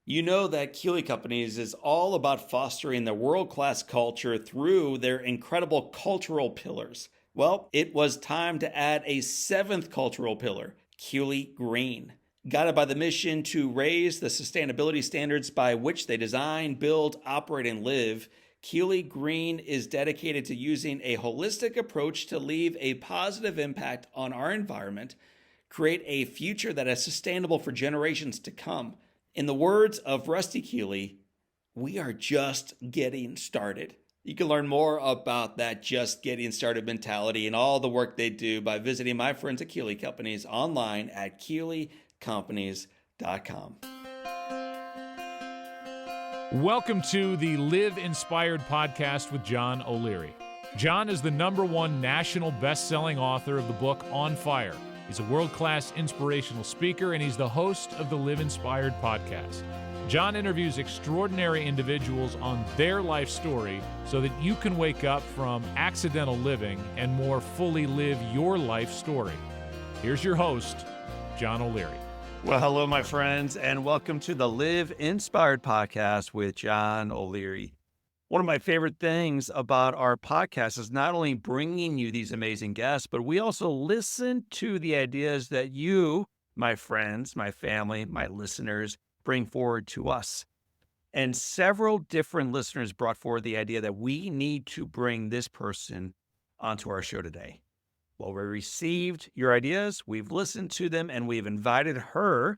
You know that Keeley Companies is all about fostering the world-class culture through their incredible cultural pillars. Well, it was time to add a seventh cultural pillar, Keeley Green. Guided by the mission to raise the sustainability standards by which they design, build, operate, and live, Keeley Green is dedicated to using a holistic approach to leave a positive impact on our environment, create a future that is sustainable for generations to come. In the words of Rusty Keeley, we are just getting started. You can learn more about that just getting started mentality and all the work they do by visiting my friends at Keeley Companies online at keeleycompanies.com. Welcome to the Live Inspired podcast with John O'Leary. John is the #1 national best-selling author of the book On Fire. He's a world-class inspirational speaker, and he's the host of the Live Inspired podcast. John interviews extraordinary individuals on their life story so that you can wake up from accidental living and more fully live your life story. Here's your host, John O'Leary. Well, hello, my friends, and welcome to the Live Inspired podcast with John O'Leary. One of my favorite things about our podcast is not only bringing you these amazing guests, but we also listen to the ideas that you, my friends, my family, my listeners, bring forward to us. And several different listeners brought forward the idea that we need to bring this person onto our show today. Well, we received your ideas, we've listened to them, and we've invited her.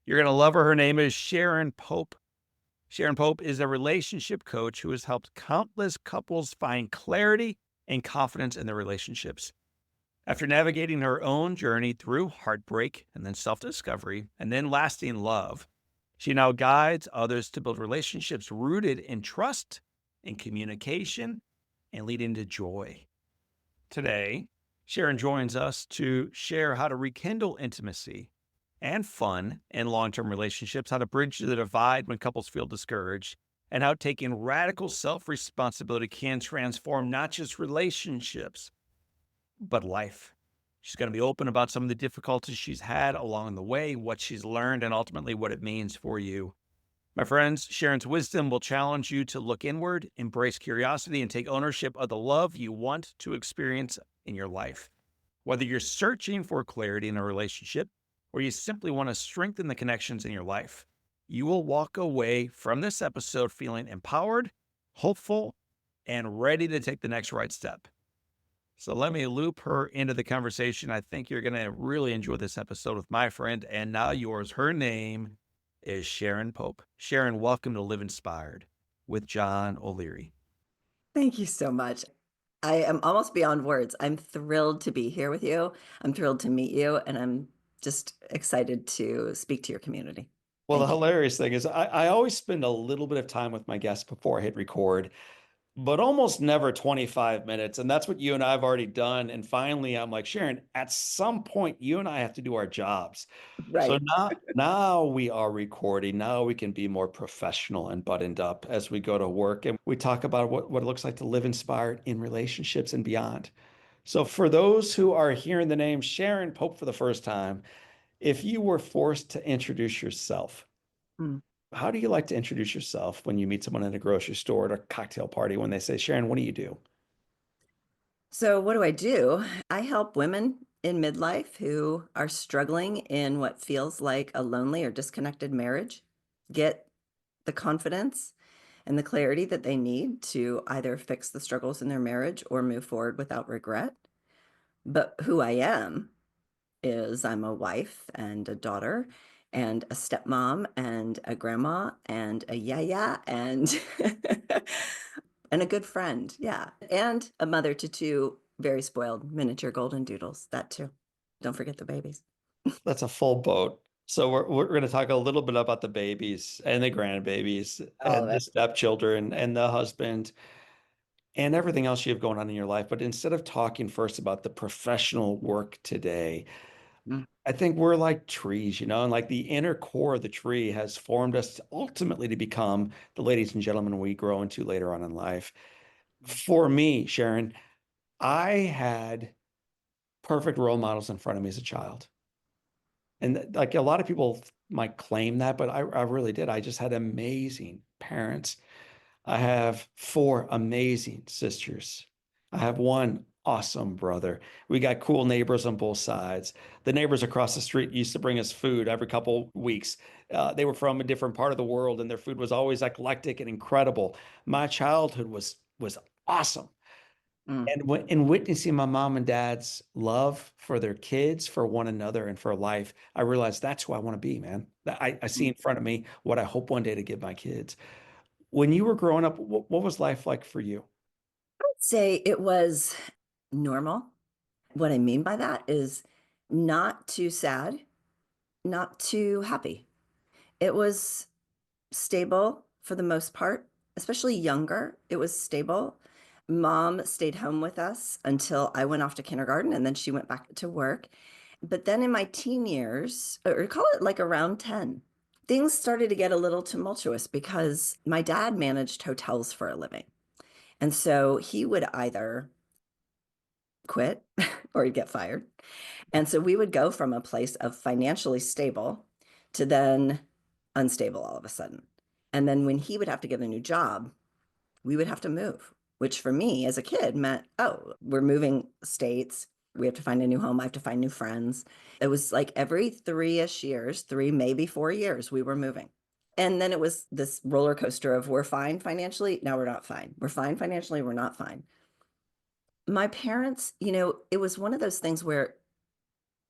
You're going to love her. Her name is Sharon Pope. Sharon Pope is a relationship coach who has helped countless couples find clarity and confidence in their relationships. After navigating her own journey through heartbreak and then self-discovery and then lasting love, she now guides others to build relationships rooted in trust, in communication, and leading to joy. Today, Sharon joins us to share how to rekindle intimacy and fun in long-term relationships, how to bridge the divide when couples feel discouraged, and how taking radical self-responsibility can transform not just relationships, but life. She's going to be open about some of the difficulties she's had along the way, what she's learned, and ultimately what it means for you. My friends, Sharon's wisdom will challenge you to look inward, embrace curiosity, and take ownership of the love you want to experience in your life. Whether you're searching for clarity in a relationship, or you simply want to strengthen the connections in your life, you will walk away from this episode feeling empowered, hopeful, and ready to take the next right step. So let me loop her into the conversation. I think you're going to really enjoy this episode with my friend, and now yours. Her name is Sharon Pope. Sharon, welcome to Live Inspired with John O'Leary. Thank you so much. I am almost beyond words. I'm thrilled to be here with you. I'm thrilled to meet you, and I'm just excited to speak to your community. Well, the Thank you. hilarious thing is I always spend a little bit of time with my guests before I hit record, but almost never 25 minutes. And that's what you and I have already done. And finally, I'm like, Sharon, at some point, you and I have to do our jobs. So Right. now we are recording. Now we can be more professional and buttoned up as we go to work. And we talk about what it looks like to live inspired in relationships and beyond. So for those who are hearing the name Sharon Pope for the first time, if you were forced to introduce yourself, Mm. how do you like to introduce yourself when you meet someone in a grocery store at a cocktail party when they say, Sharon, what do you do? So what do? I help women in midlife who are struggling in what feels like a lonely or disconnected marriage get the confidence and the clarity that they need to either fix the struggles in their marriage or move forward without regret. But who I am is I'm a wife and a daughter and a stepmom and a grandma and a yaya and and a good friend. Yeah. And a mother to two very spoiled miniature golden doodles. That too. Don't forget the babies. That's a full boat. So we're going to talk a little bit about the babies and the grandbabies All of and the it. stepchildren and the husband and everything else you have going on in your life. But instead of talking first about the professional work today, Mm. I think we're like trees, and like the inner core of the tree has formed us ultimately to become the ladies and gentlemen we grow into later on in life. For me, Sharon, I had perfect role models in front of me as a child. And like a lot of people might claim that, but I really did. I just had amazing parents. I have four amazing sisters. I have one awesome brother. We got cool neighbors on both sides. The neighbors across the street used to bring us food every couple weeks. They were from a different part of the world, and their food was always eclectic and incredible. My childhood was awesome. Mm, And in witnessing my mom and dad's love for their kids, for one another, and for life, I realized that's who I want to be, man. I see mm. in front of me what I hope one day to give my kids. When you were growing up, what was life like for you? Say it was normal. What I mean by that is not too sad, not too happy. It was stable for the most part, especially younger. It was stable. Mom stayed home with us until I went off to kindergarten and then she went back to work. But then in my teen years, or call it like around 10, things started to get a little tumultuous because my dad managed hotels for a living. And so he would either quit or he'd get fired. And so we would go from a place of financially stable to then unstable all of a sudden. And then when he would have to get a new job, we would have to move, which for me as a kid meant, oh, we're moving states. We have to find a new home. I have to find new friends. It was like every 3-ish years, 3, maybe 4 years, we were moving. And then it was this roller coaster of we're fine financially. Now we're not fine. We're fine financially. We're not fine. My parents, it was one of those things where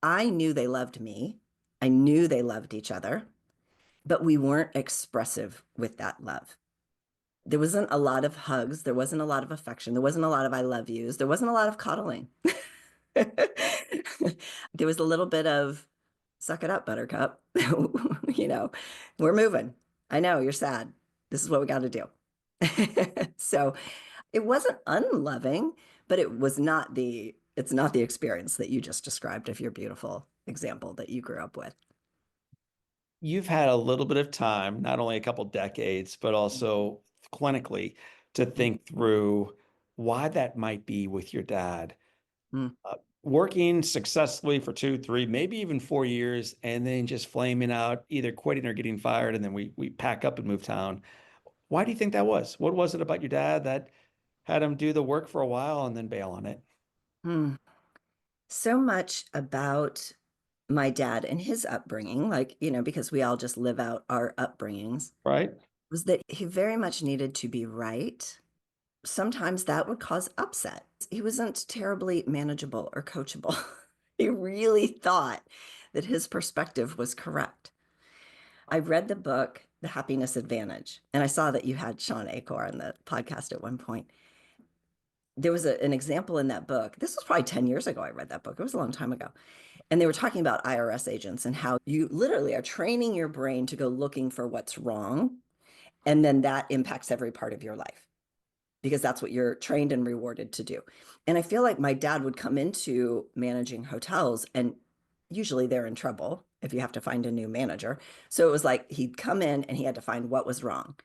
I knew they loved me. I knew they loved each other, but we weren't expressive with that love. There wasn't a lot of hugs. There wasn't a lot of affection. There wasn't a lot of I love yous. There wasn't a lot of cuddling. There was a little bit of suck it up, buttercup. you know, we're moving. I know you're sad. This is what we got to do. So it wasn't unloving, but it's not the experience that you just described of your beautiful example that you grew up with. You've had a little bit of time, not only a couple decades, but also clinically, to think through why that might be with your dad. Mm. Working successfully for 2, 3, maybe even 4 years, and then just flaming out, either quitting or getting fired, and then we pack up and move town. Why do you think that was? What was it about your dad that had him do the work for a while and then bail on it? Mm. So much about my dad and his upbringing, like, because we all just live out our upbringings, Right? was that he very much needed to be right. Sometimes that would cause upset. He wasn't terribly manageable or coachable. He really thought that his perspective was correct. I read the book, The Happiness Advantage, and I saw that you had Sean Acor on the podcast at one point. There was an example in that book. This was probably 10 years ago. I read that book. It was a long time ago. And they were talking about IRS agents and how you literally are training your brain to go looking for what's wrong. And then that impacts every part of your life because that's what you're trained and rewarded to do. And I feel like my dad would come into managing hotels and usually they're in trouble if you have to find a new manager. So it was like he'd come in and he had to find what was wrong.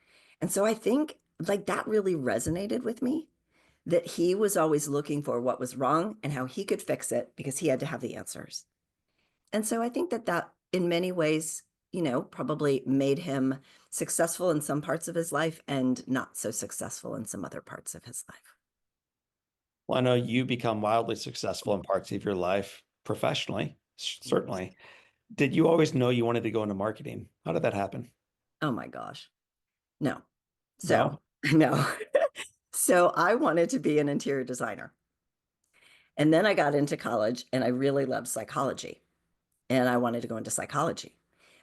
And so I think like that really resonated with me that he was always looking for what was wrong and how he could fix it because he had to have the answers. And so I think that that in many ways, probably made him successful in some parts of his life and not so successful in some other parts of his life. Well, I know you become wildly successful in parts of your life professionally, certainly. Did you always know you wanted to go into marketing? How did that happen? Oh my gosh. No. So, No? no. So I wanted to be an interior designer. And then I got into college and I really loved psychology and I wanted to go into psychology.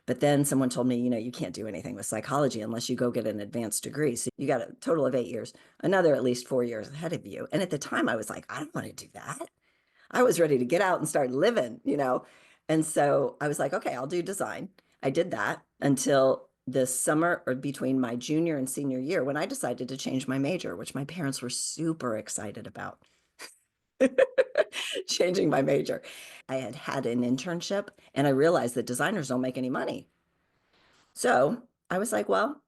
But then someone told me, you can't do anything with psychology unless you go get an advanced degree. So you got a total of 8 years, another at least 4 years ahead of you. And at the time, I was like, I don't want to do that. I was ready to get out and start living. And so I was like, okay, I'll do design. I did that until the summer or between my junior and senior year when I decided to change my major, which my parents were super excited about. Changing my major. I had had an internship and I realized that designers don't make any money. So I was like, well,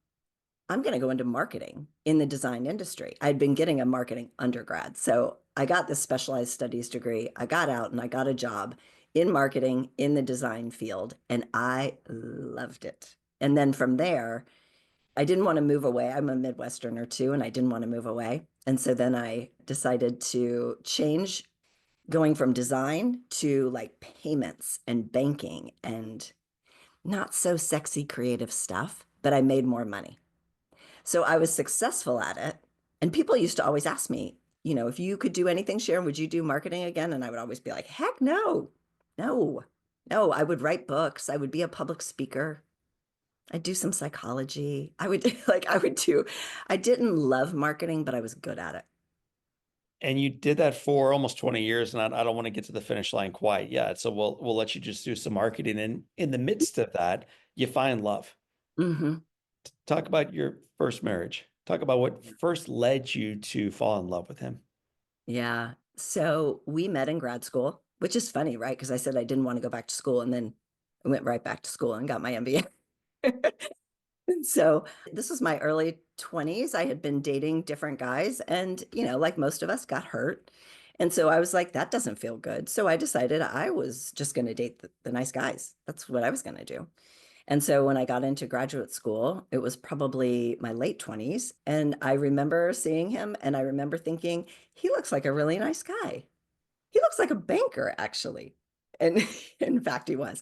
I'm going to go into marketing in the design industry. I'd been getting a marketing undergrad. So I got this specialized studies degree. I got out and I got a job in marketing in the design field, and I loved it. And then from there, I didn't want to move away. I'm a Midwesterner too, and I didn't want to move away. And so then I decided to change, going from design to like payments and banking and not so sexy creative stuff, but I made more money. So I was successful at it. And people used to always ask me, if you could do anything, Sharon, would you do marketing again? And I would always be like, heck no, no, no. I would write books. I would be a public speaker. I'd do some psychology. I would I didn't love marketing, but I was good at it. And you did that for almost 20 years, and I don't want to get to the finish line quite yet. So we'll let you just do some marketing. And in the midst of that, you find love. Hmm. Talk about your first marriage. Talk about what first led you to fall in love with him. Yeah. So we met in grad school, which is funny, right? Because I said I didn't want to go back to school, and then I went right back to school and got my MBA. So this was my early 20s. I had been dating different guys and, like most of us, got hurt. And so I was like, that doesn't feel good. So I decided I was just going to date the nice guys. That's what I was going to do. And so when I got into graduate school, it was probably my late 20s. And I remember seeing him and I remember thinking, he looks like a really nice guy. He looks like a banker, actually. And in fact, he was.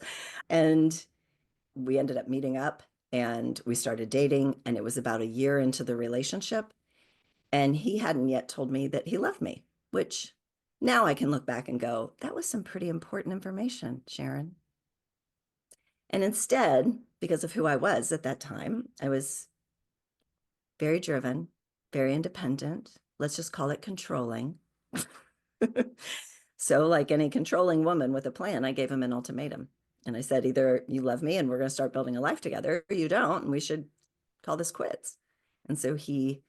And we ended up meeting up and we started dating. And it was about a year into the relationship. And he hadn't yet told me that he loved me, which now I can look back and go, that was some pretty important information, Sharon. And instead, because of who I was at that time, I was very driven, very independent. Let's just call it controlling. So, like any controlling woman with a plan, I gave him an ultimatum. And I said, either you love me and we're going to start building a life together, or you don't, and we should call this quits. And so he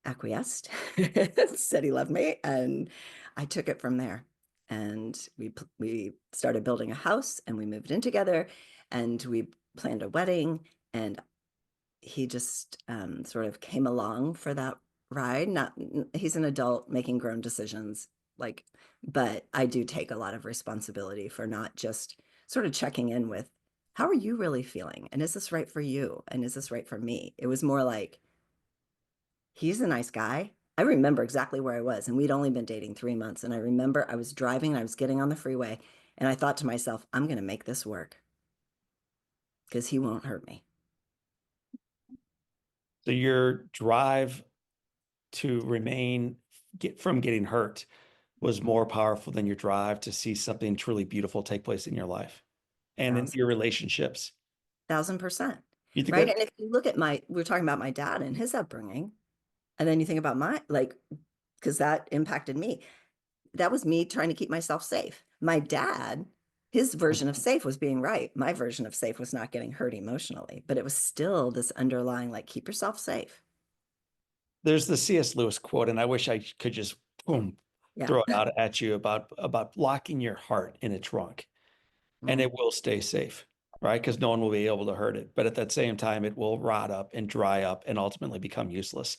acquiesced, said he loved me, and I took it from there. And we started building a house, and we moved in together, and we planned a wedding, and he just sort of came along for that ride. Not He's an adult making grown decisions, like, but I do take a lot of responsibility for not just sort of checking in with how are you really feeling, and is this right for you, and is this right for me. It was more like, he's a nice guy. I remember exactly where I was, and we'd only been dating 3 months. And I remember I was driving and I was getting on the freeway, and I thought to myself, I'm going to make this work because he won't hurt me. So your drive to get from getting hurt was more powerful than your drive to see something truly beautiful take place in your life and in Thousand, your relationships. 1000%. You think Right. that And if you look at we were talking about my dad and his upbringing, and then you think about because that impacted me. That was me trying to keep myself safe. My dad, his version of safe was being right. My version of safe was not getting hurt emotionally, but it was still this underlying, like, keep yourself safe. there's the C.S. Lewis quote, and I wish I could just boom, Yeah. throw it out at you about locking your heart in a trunk, and Mm, it will stay safe, right? Because no one will be able to hurt it. But at that same time, it will rot up and dry up and ultimately become useless.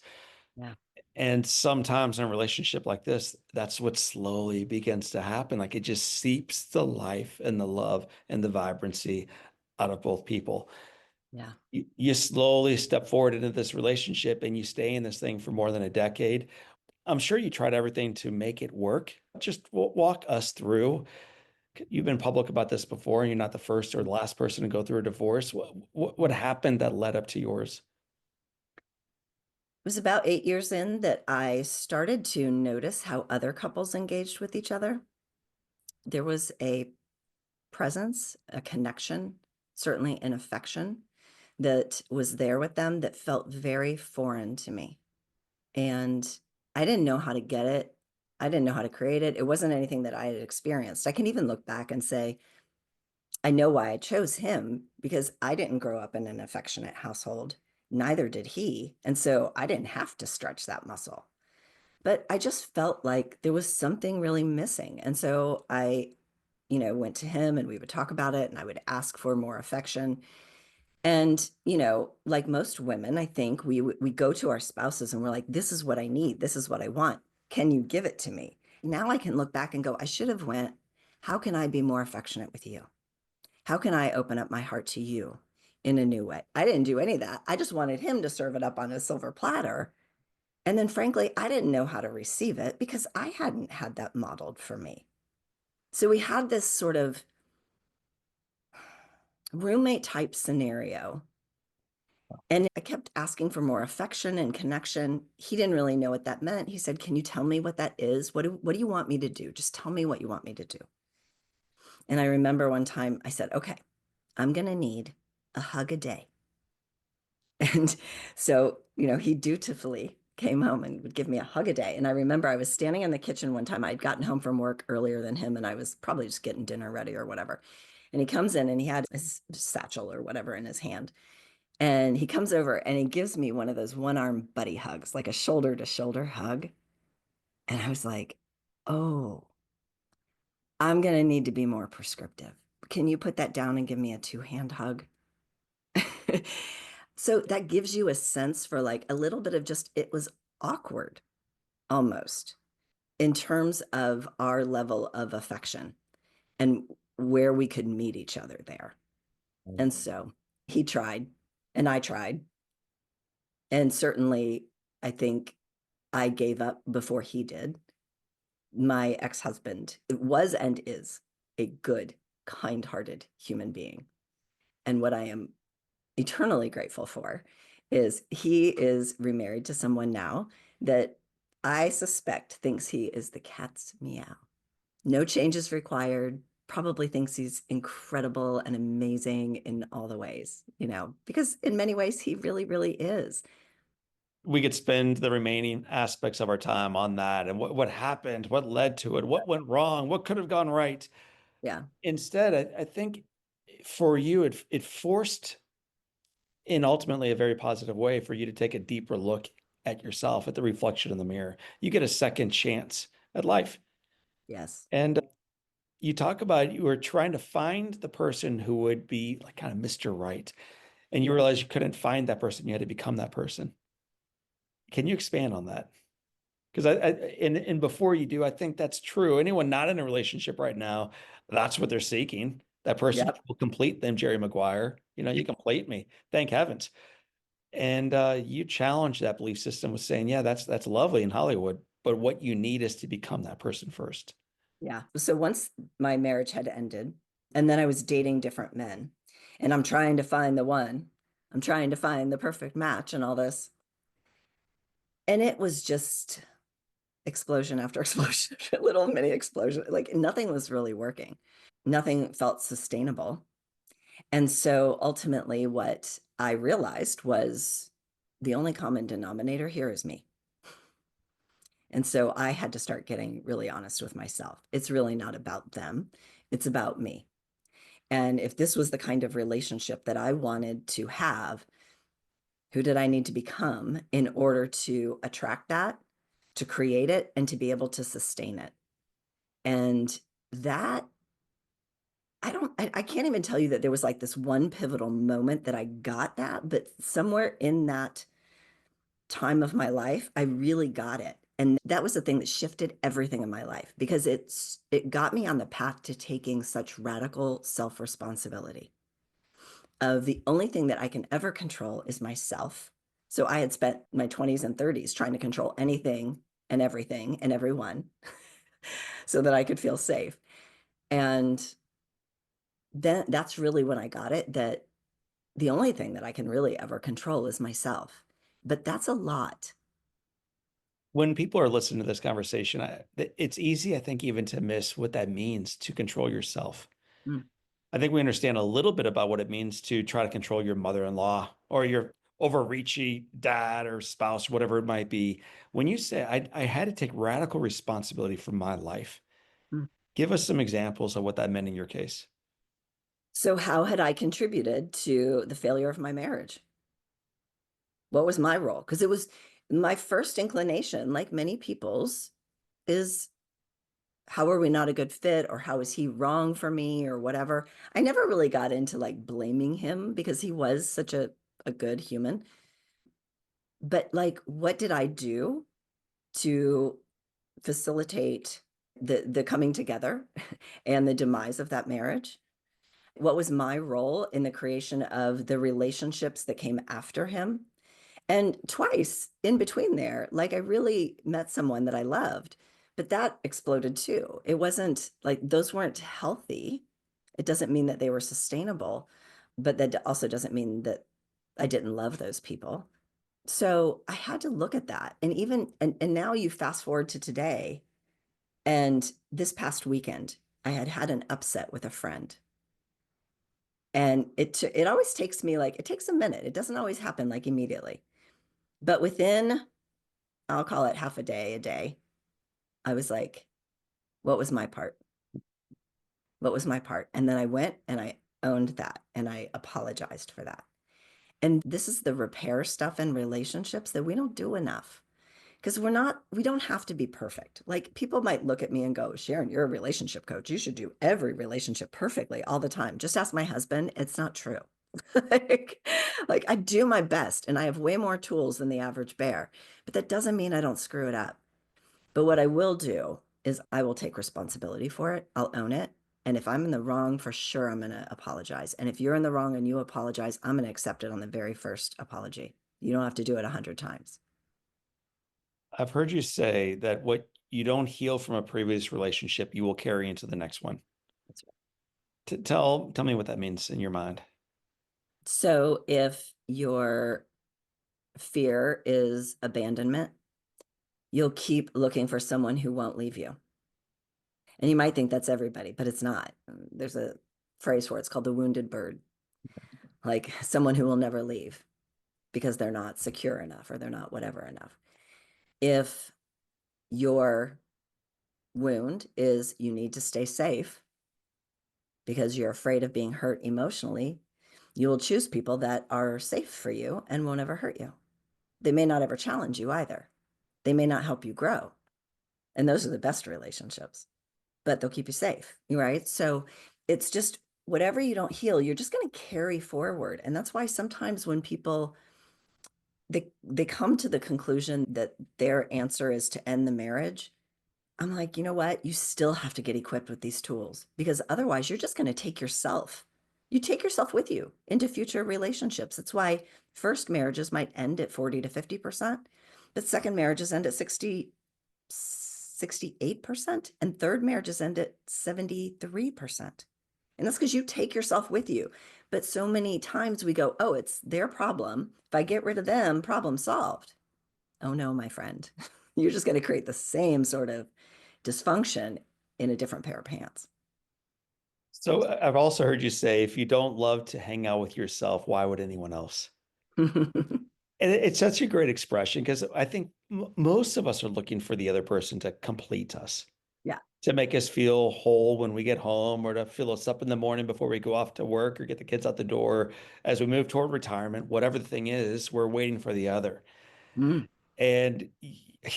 yeah. And sometimes in a relationship like this, that's what slowly begins to happen. Like it just seeps the life and the love and the vibrancy out of both people. Yeah. You slowly step forward into this relationship and you stay in this thing for more than a decade. I'm sure you tried everything to make it work. Just walk us through. You've been public about this before, and you're not the first or the last person to go through a divorce. What happened that led up to yours? It was about 8 years in that I started to notice how other couples engaged with each other. There was a presence, a connection, certainly an affection that was there with them that felt very foreign to me. And I didn't know how to get it. I didn't know how to create it. It wasn't anything that I had experienced. I can even look back and say, I know why I chose him because I didn't grow up in an affectionate household. Neither did he. And so I didn't have to stretch that muscle. But I just felt like there was something really missing. And so I, went to him and we would talk about it and I would ask for more affection. And, like most women, I think we go to our spouses and we're like, this is what I need. This is what I want. Can you give it to me? Now I can look back and go, I should have went How can I be more affectionate with you? How can I open up my heart to you in a new way? I didn't do any of that. I just wanted him to serve it up on a silver platter. And then, frankly, I didn't know how to receive it because I hadn't had that modeled for me. So we had this sort of roommate type scenario. And I kept asking for more affection and connection. He didn't really know what that meant. He said, "Can you tell me what that is? What do you want me to do? Just tell me what you want me to do." And I remember one time I said, "Okay, I'm going to need a hug a day." And so, he dutifully came home and would give me a hug a day. And I remember I was standing in the kitchen one time. I'd gotten home from work earlier than him, and I was probably just getting dinner ready or whatever. And he comes in and he had his satchel or whatever in his hand. And he comes over and he gives me one of those one arm buddy hugs, like a shoulder to shoulder hug. And I was like, oh, I'm going to need to be more prescriptive. Can you put that down and give me a two-hand hug? So that gives you a sense for like a little bit of just, it was awkward almost in terms of our level of affection and where we could meet each other there. And so he tried and I tried. And certainly, I think I gave up before he did. My ex-husband was and is a good, kind-hearted human being. And what I am eternally grateful for is he is remarried to someone now that I suspect thinks he is the cat's meow. No changes required. Probably thinks he's incredible and amazing in all the ways, because in many ways he really, really is. We could spend the remaining aspects of our time on that and what happened, what led to it, what went wrong, what could have gone right. Yeah. Instead, I think for you, it forced in ultimately a very positive way for you to take a deeper look at yourself, at the reflection in the mirror. You get a second chance at life. Yes. And you talk about you were trying to find the person who would be like kind of Mr. Right. And you realize you couldn't find that person. You had to become that person. Can you expand on that? Because and before you do, I think that's true. Anyone not in a relationship right now, that's what they're seeking. That person Yep. will complete them, Jerry Maguire. You complete me. Thank heavens. And you challenge that belief system with saying, yeah, that's lovely in Hollywood, but what you need is to become that person first. Yeah. So once my marriage had ended, and then I was dating different men, and I'm trying to find the one, I'm trying to find the perfect match and all this. And it was just explosion after explosion, little mini explosion. Like nothing was really working. Nothing felt sustainable. And so ultimately, what I realized was the only common denominator here is me. And so I had to start getting really honest with myself. It's really not about them, it's about me. And if this was the kind of relationship that I wanted to have, who did I need to become in order to attract that, to create it, and to be able to sustain it? And that I can't even tell you that there was like this one pivotal moment that I got that, but somewhere in that time of my life, I really got it. And that was the thing that shifted everything in my life because it got me on the path to taking such radical self-responsibility of the only thing that I can ever control is myself. So I had spent my 20s and 30s trying to control anything and everything and everyone so that I could feel safe. And then that's really when I got it that the only thing that I can really ever control is myself. But that's a lot. When people are listening to this conversation, it's easy, I think, even to miss what that means to control yourself. Mm. I think we understand a little bit about what it means to try to control your mother-in-law or your overreachy dad or spouse, whatever it might be. When you say, I had to take radical responsibility for my life, Mm. give us some examples of what that meant in your case. So, how had I contributed to the failure of my marriage? What was my role? Because it was my first inclination, like many people's, is how are we not a good fit or how is he wrong for me or whatever. I never really got into like blaming him because he was such a good human. But like, what did I do to facilitate the coming together and the demise of that marriage. What was my role in the creation of the relationships that came after him? And twice in between there, like I really met someone that I loved, but that exploded too. It wasn't like those weren't healthy. It doesn't mean that they were sustainable, but that also doesn't mean that I didn't love those people. So I had to look at that. And even, and now you fast forward to today, and this past weekend, I had had an upset with a friend. And it always takes me like, it takes a minute. It doesn't always happen like immediately. But within, I'll call it half a day, I was like, what was my part? What was my part? And then I went and I owned that and I apologized for that. And this is the repair stuff in relationships that we don't do enough because we don't have to be perfect. Like people might look at me and go, Sharon, you're a relationship coach. You should do every relationship perfectly all the time. Just ask my husband. It's not true. like, like I do my best and I have way more tools than the average bear, but that doesn't mean I don't screw it up. But what I will do is I will take responsibility for it. I'll own it. And if I'm in the wrong, for sure, I'm going to apologize. And if you're in the wrong and you apologize, I'm going to accept it on the very first apology. You don't have to do it 100 times. I've heard you say that what you don't heal from a previous relationship, you will carry into the next one. That's right. Tell me what that means in your mind. So if your fear is abandonment, you'll keep looking for someone who won't leave you. And you might think that's everybody, but it's not. There's a phrase for it. It's called the wounded bird, like someone who will never leave because they're not secure enough or they're not whatever enough. If your wound is you need to stay safe because you're afraid of being hurt emotionally, you will choose people that are safe for you and won't ever hurt you. They may not ever challenge you either. They may not help you grow. And those are the best relationships, but they'll keep you safe, right? So it's just whatever you don't heal, you're just going to carry forward. And that's why sometimes when people they come to the conclusion that their answer is to end the marriage, I'm like, you know what? You still have to get equipped with these tools because otherwise you're just going to take yourself. You take yourself with you into future relationships. That's why first marriages might end at 40 to 50%, but second marriages end at 68%, and third marriages end at 73%. And that's because you take yourself with you. But so many times we go, oh, it's their problem. If I get rid of them, problem solved. Oh no, my friend. You're just going to create the same sort of dysfunction in a different pair of pants. So I've also heard you say, if you don't love to hang out with yourself, why would anyone else? And it's such a great expression because I think most of us are looking for the other person to complete us, Yeah. to make us feel whole when we get home, or to fill us up in the morning before we go off to work or get the kids out the door. As we move toward retirement, whatever the thing is, we're waiting for the other. Mm. And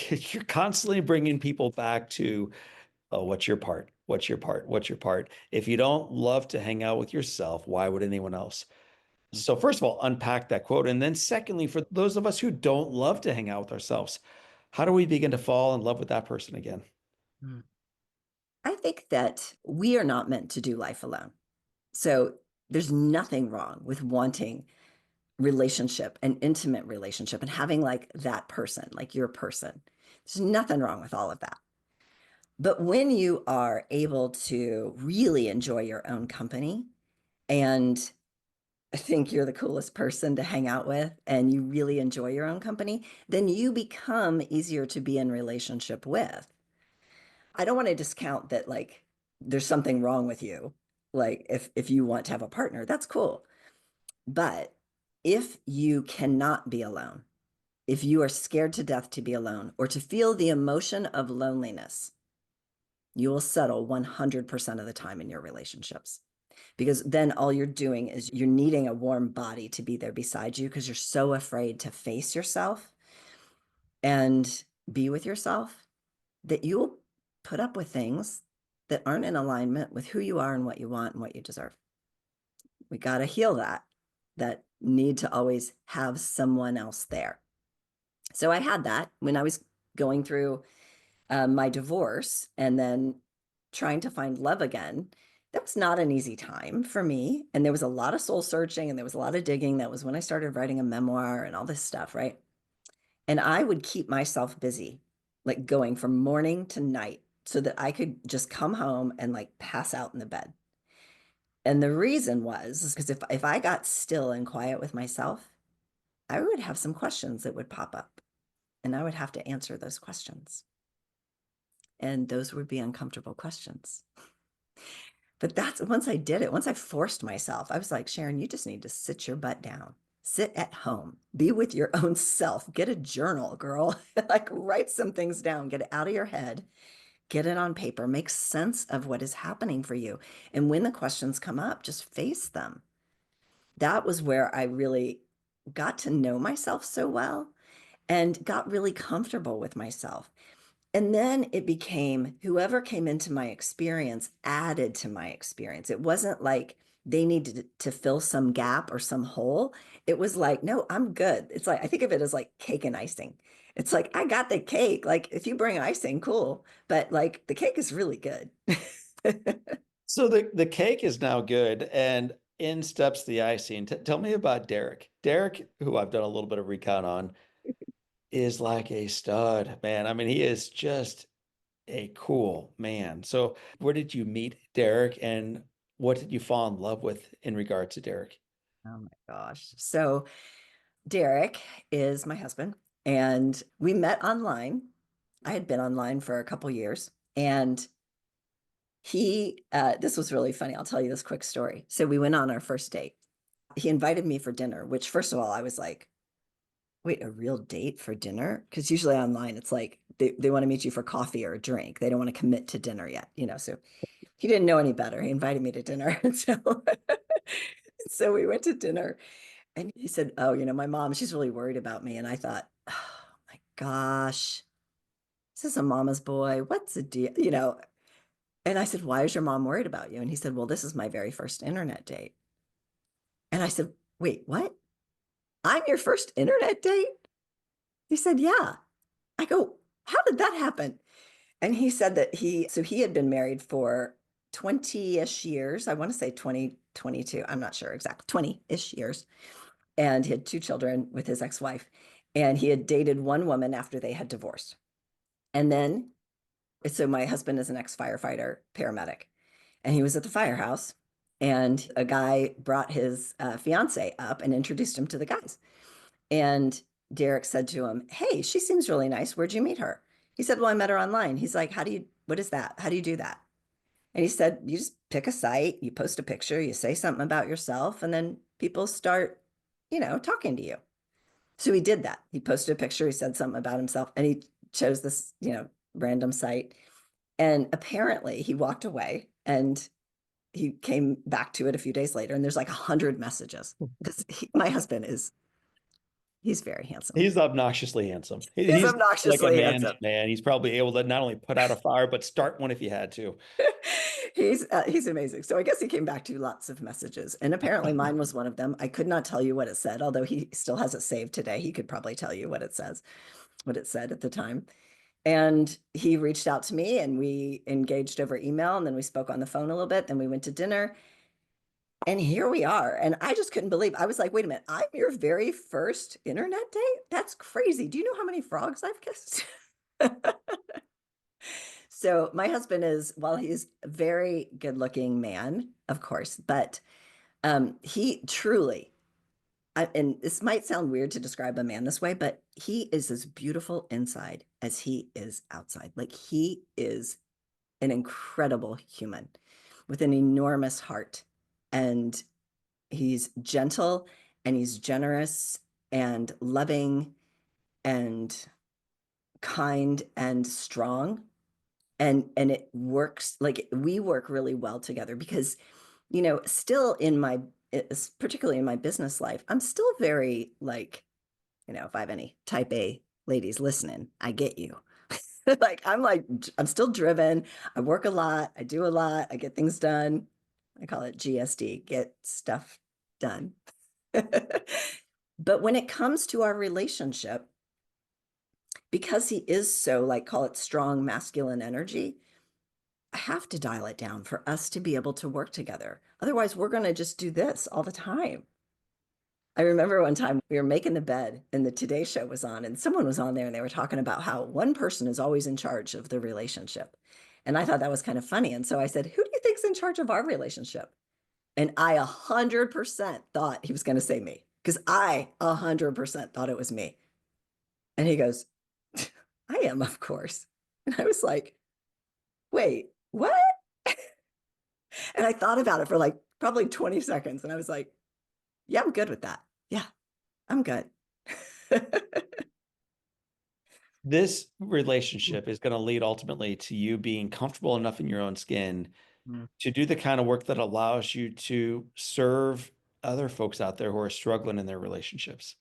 you're constantly bringing people back to, oh, what's your part? What's your part? What's your part? If you don't love to hang out with yourself, why would anyone else? So, first of all, unpack that quote. And then, secondly, for those of us who don't love to hang out with ourselves, how do we begin to fall in love with that person again? Mm. I think that we are not meant to do life alone. So there's nothing wrong with wanting relationship, an intimate relationship, and having like that person, like your person. There's nothing wrong with all of that. But when you are able to really enjoy your own company and think you're the coolest person to hang out with and you really enjoy your own company, then you become easier to be in relationship with. I don't want to discount that like there's something wrong with you. Like if you want to have a partner, that's cool. But if you cannot be alone, if you are scared to death to be alone or to feel the emotion of loneliness, you will settle 100% of the time in your relationships because then all you're doing is you're needing a warm body to be there beside you because you're so afraid to face yourself and be with yourself that you'll put up with things that aren't in alignment with who you are and what you want and what you deserve. We got to heal that need to always have someone else there. So I had that when I was going through my divorce and then trying to find love again, that was not an easy time for me. And there was a lot of soul searching and there was a lot of digging. That was when I started writing a memoir and all this stuff, right? And I would keep myself busy, like going from morning to night so that I could just come home and like pass out in the bed. And the reason was because if I got still and quiet with myself, I would have some questions that would pop up and I would have to answer those questions. And those would be uncomfortable questions. But that's once I did it, once I forced myself, I was like, Sharon, you just need to sit your butt down, sit at home, be with your own self, get a journal, girl, like write some things down, get it out of your head, get it on paper, make sense of what is happening for you. And when the questions come up, just face them. That was where I really got to know myself so well and got really comfortable with myself. And then it became whoever came into my experience added to my experience. It wasn't like they needed to fill some gap or some hole. It was like, no, I'm good. It's like, I think of it as like cake and icing. It's like, I got the cake. Like, if you bring icing, cool. But like, the cake is really good. So the cake is now good, and in steps the icing. Tell me about Derek. Derek, who I've done a little bit of recount on, is like a stud, man. I mean, he is just a cool man. So, where did you meet Derek, and what did you fall in love with in regards to Derek? Oh my gosh. So, Derek is my husband, and we met online. I had been online for a couple years, and this was really funny. I'll tell you this quick story. So we went on our first date. He invited me for dinner, which first of all, I was like, wait, a real date for dinner? Because usually online, it's like they want to meet you for coffee or a drink. They don't want to commit to dinner yet, So he didn't know any better. He invited me to dinner. And so we went to dinner and he said, oh, my mom, she's really worried about me. And I thought, oh my gosh, this is a mama's boy. What's the deal? And I said, why is your mom worried about you? And he said, well, this is my very first internet date. And I said, wait, what? I'm your first internet date? He said, yeah. I go, how did that happen? And he said that he had been married for 20-ish years. I want to say 20, 22. I'm not sure exactly, 20-ish years. And he had 2 children with his ex-wife. And he had dated one woman after they had divorced. And then, so my husband is an ex-firefighter, paramedic. And he was at the firehouse and a guy brought his fiance up and introduced him to the guys. And Derek said to him, hey, she seems really nice. Where'd you meet her? He said, well, I met her online. He's like, what is that? How do you do that? And he said, you just pick a site, you post a picture, you say something about yourself, and then people start, talking to you. So he did that. He posted a picture, he said something about himself, and he chose this, random site. And apparently he walked away and he came back to it a few days later, and there's like 100 messages because my husband he's very handsome. He's obnoxiously handsome. He's He's like a obnoxiously man's handsome. man. He's probably able to not only put out a fire, but start one if you had to. He's amazing. So I guess he came back to lots of messages, and apparently mine was one of them. I could not tell you what it said, although he still has it saved today. He could probably tell you what it said at the time. And he reached out to me, and we engaged over email, and then we spoke on the phone a little bit. Then we went to dinner, and here we are. And I just couldn't believe. I was like, wait a minute, I'm your very first internet date? That's crazy. Do you know how many frogs I've kissed? So my husband is, well, he's a very good looking man, of course, but he truly, and this might sound weird to describe a man this way, but he is as beautiful inside as he is outside. Like, he is an incredible human with an enormous heart. And he's gentle and he's generous and loving and kind and strong. And it works, like, we work really well together because, still particularly in my business life, I'm still very like, if I have any type A ladies listening, I get you. I'm still driven. I work a lot. I do a lot. I get things done. I call it GSD, get stuff done. But when it comes to our relationship, because he is so, like, call it strong masculine energy, I have to dial it down for us to be able to work together. Otherwise, we're going to just do this all the time. I remember one time we were making the bed and the Today Show was on, and someone was on there and they were talking about how one person is always in charge of the relationship. And I thought that was kind of funny. And so I said, who do you think's in charge of our relationship? And I 100% thought he was going to say me, because I 100% thought it was me. And he goes, I am, of course. And I was like, wait, what? And I thought about it for like probably 20 seconds. And I was like, yeah, I'm good with that. Yeah, I'm good. This relationship is going to lead ultimately to you being comfortable enough in your own skin Mm, to do the kind of work that allows you to serve other folks out there who are struggling in their relationships.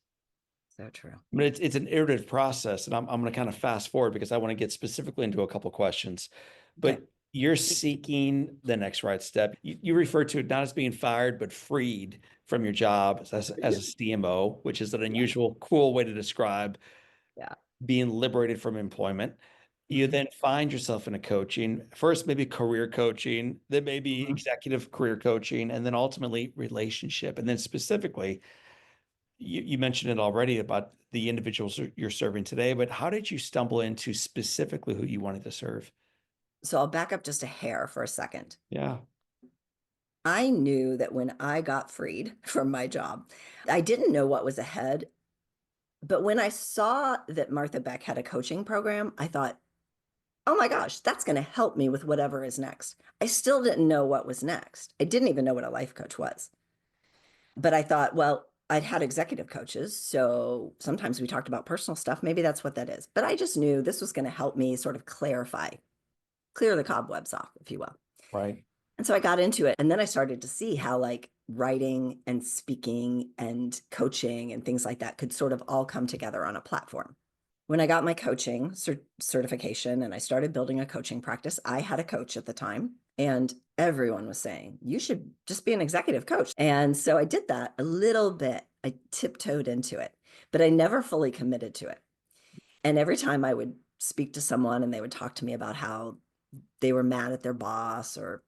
so true. I mean, it's an iterative process, and I'm going to kind of fast forward because I want to get specifically into a couple questions. Okay. But you're seeking the next right step. You refer to it not as being fired, but freed from your job as a CMO, which is an Yeah. unusual, cool way to describe Yeah. being liberated from employment. You Mhm. then find yourself in a coaching, first maybe career coaching, then maybe Mhm. executive career coaching, and then ultimately relationship. And then specifically, you mentioned it already about the individuals you're serving today, but how did you stumble into specifically who you wanted to serve? So I'll back up just a hair for a second. Yeah. I knew that when I got freed from my job, I didn't know what was ahead. But when I saw that Martha Beck had a coaching program, I thought, oh my gosh, that's going to help me with whatever is next. I still didn't know what was next. I didn't even know what a life coach was. But I thought, well, I'd had executive coaches. So sometimes we talked about personal stuff. Maybe that's what that is. But I just knew this was going to help me sort of clarify, clear the cobwebs off, if you will. Right. And so I got into it. And then I started to see how, like, writing and speaking and coaching and things like that could sort of all come together on a platform. When I got my coaching certification and I started building a coaching practice, I had a coach at the time, and everyone was saying, you should just be an executive coach. And so I did that a little bit. I tiptoed into it, but I never fully committed to it. And every time I would speak to someone and they would talk to me about how they were mad at their boss or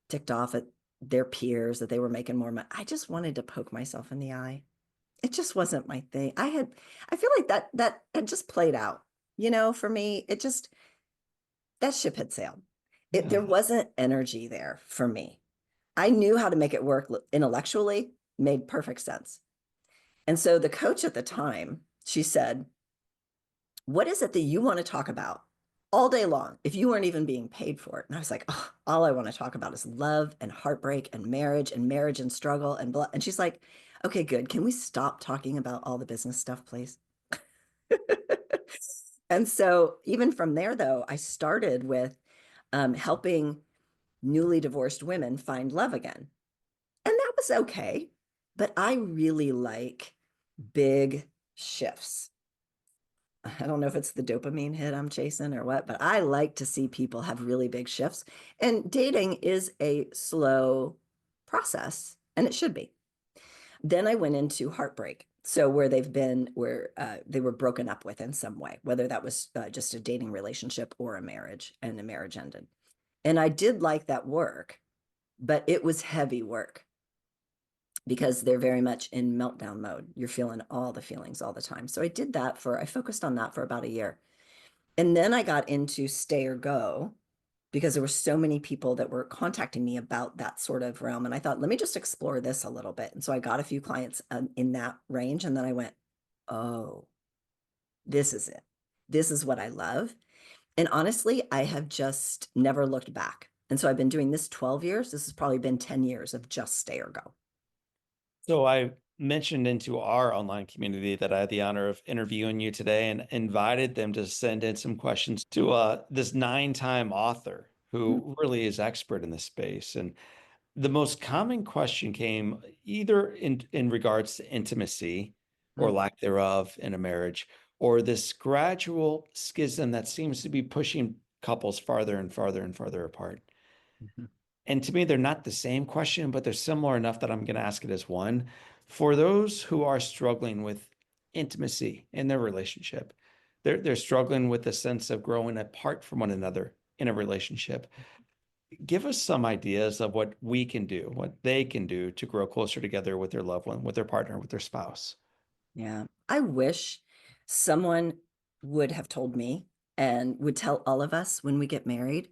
ticked off at their peers that they were making more money, I just wanted to poke myself in the eye. It just wasn't my thing. I feel like that had just played out, for me. It just, that ship had sailed. There Yeah. wasn't energy there for me. I knew how to make it work intellectually, made perfect sense. And so the coach at the time, she said, what is it that you want to talk about all day long if you weren't even being paid for it? And I was like, oh, all I want to talk about is love and heartbreak and marriage and struggle and blah. And she's like, okay, good. Can we stop talking about all the business stuff, please? And so even from there, though, I started with helping newly divorced women find love again. And that was okay. But I really like big shifts. I don't know if it's the dopamine hit I'm chasing or what, but I like to see people have really big shifts. And dating is a slow process, and it should be. Then I went into heartbreak. So where they were broken up with in some way, whether that was just a dating relationship or a marriage, and the marriage ended. And I did like that work, but it was heavy work because they're very much in meltdown mode. You're feeling all the feelings all the time. So I focused on that for about a year. And then I got into stay or go because there were so many people that were contacting me about that sort of realm. And I thought, let me just explore this a little bit. And so I got a few clients in that range. And then I went, oh, this is it. This is what I love. And honestly, I have just never looked back. And so I've been doing this 12 years. This has probably been 10 years of just stay or go. So I mentioned into our online community that I had the honor of interviewing you today and invited them to send in some questions to this 9-time author who really is expert in this space. And the most common question came either in regards to intimacy or Mm-hmm. lack thereof in a marriage, or this gradual schism that seems to be pushing couples farther and farther and farther apart. And to me, they're not the same question, but they're similar enough that I'm going to ask it as one. For those who are struggling with intimacy in their relationship, they're struggling with the sense of growing apart from one another in a relationship. Give us some ideas of what we can do, what they can do to grow closer together with their loved one, with their partner, with their spouse. Yeah. I wish someone would have told me and would tell all of us when we get married,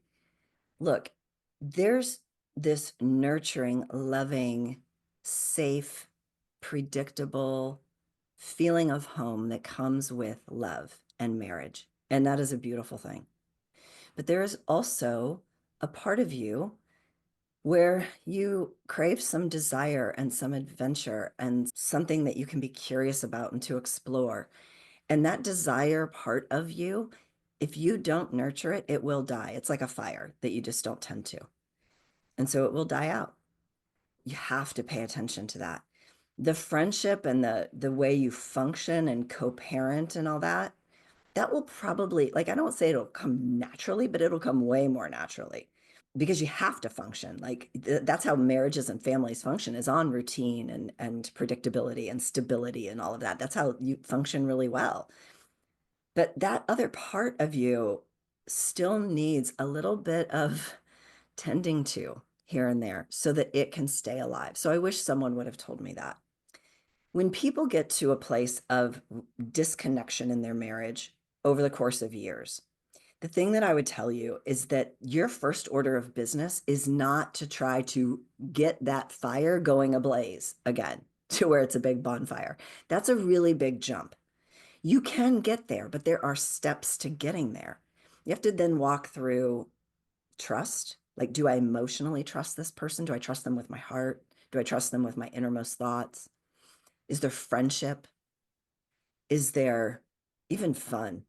look, there's this nurturing, loving, safe, predictable feeling of home that comes with love and marriage. And that is a beautiful thing. But there is also a part of you where you crave some desire and some adventure and something that you can be curious about and to explore. And that desire part of you, if you don't nurture it, it will die. It's like a fire that you just don't tend to. And so it will die out. You have to pay attention to that. The friendship and the way you function and co-parent and all that, that will probably, like, I don't say it'll come naturally, but it'll come way more naturally because you have to function. Like that's how marriages and families function, is on routine and predictability and stability and all of that. That's how you function really well. But that other part of you still needs a little bit of tending to here and there so that it can stay alive. So I wish someone would have told me that. When people get to a place of disconnection in their marriage over the course of years, the thing that I would tell you is that your first order of business is not to try to get that fire going ablaze again to where it's a big bonfire. That's a really big jump. You can get there, but there are steps to getting there. You have to then walk through trust. Like, do I emotionally trust this person? Do I trust them with my heart? Do I trust them with my innermost thoughts? Is there friendship? Is there even fun?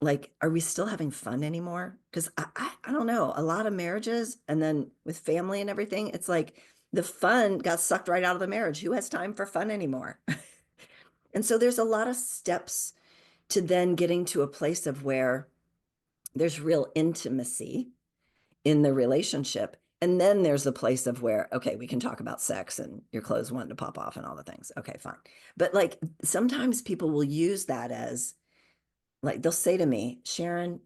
Like, are we still having fun anymore? Because I don't know. A lot of marriages and then with family and everything, it's like the fun got sucked right out of the marriage. Who has time for fun anymore? And so there's a lot of steps to then getting to a place of where there's real intimacy in the relationship. And then there's the place of where, okay, we can talk about sex and your clothes wanting to pop off and all the things. Okay, fine. But like sometimes people will use that as like, they'll say to me, Sharon,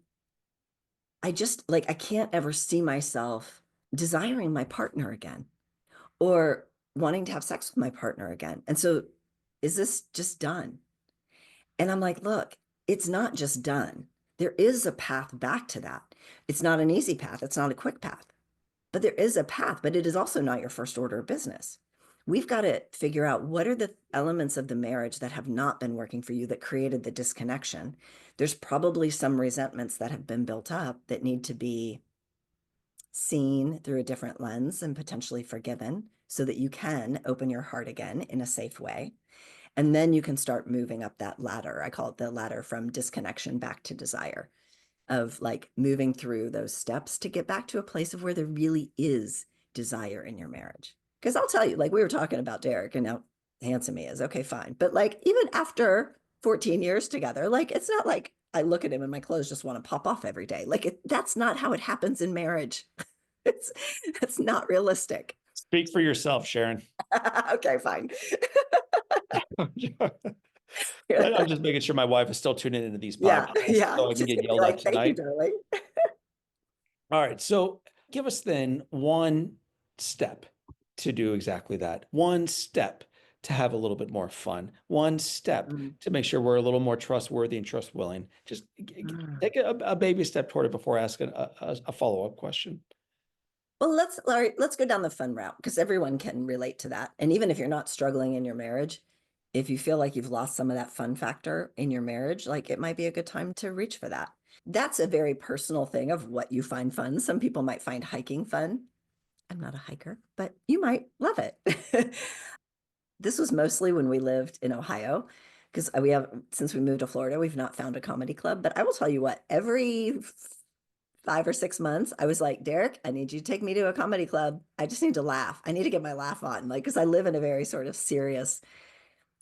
I just like, I can't ever see myself desiring my partner again or wanting to have sex with my partner again. And so is this just done? And I'm like, look, it's not just done. There is a path back to that. It's not an easy path. It's not a quick path, but there is a path, but it is also not your first order of business. We've got to figure out what are the elements of the marriage that have not been working for you that created the disconnection. There's probably some resentments that have been built up that need to be seen through a different lens and potentially forgiven so that you can open your heart again in a safe way. And then you can start moving up that ladder. I call it the ladder from disconnection back to desire, of like moving through those steps to get back to a place of where there really is desire in your marriage. Because I'll tell you, like we were talking about Derek and how handsome he is. Okay, fine. But like even after 14 years together, like it's not like I look at him and my clothes just want to pop off every day. Like that's not how it happens in marriage. It's that's not realistic. Speak for yourself, Sharon. Okay, fine. I'm just making sure my wife is still tuning into these Yeah, podcasts yeah. so I can She's get gonna be yelled at like, thank you, tonight. darling. All right. So give us then one step to do exactly that. One step to have a little bit more fun. One step Mm. to make sure we're a little more trustworthy and trustwilling. Just take a baby step toward it before asking a follow-up question. Well, let's go down the fun route because everyone can relate to that. And even if you're not struggling in your marriage, if you feel like you've lost some of that fun factor in your marriage, like it might be a good time to reach for that. That's a very personal thing of what you find fun. Some people might find hiking fun. I'm not a hiker, but you might love it. This was mostly when we lived in Ohio because since we moved to Florida, we've not found a comedy club. But I will tell you what, every 5 or 6 months, I was like, Derek, I need you to take me to a comedy club. I just need to laugh. I need to get my laugh on. Like, because I live in a very sort of serious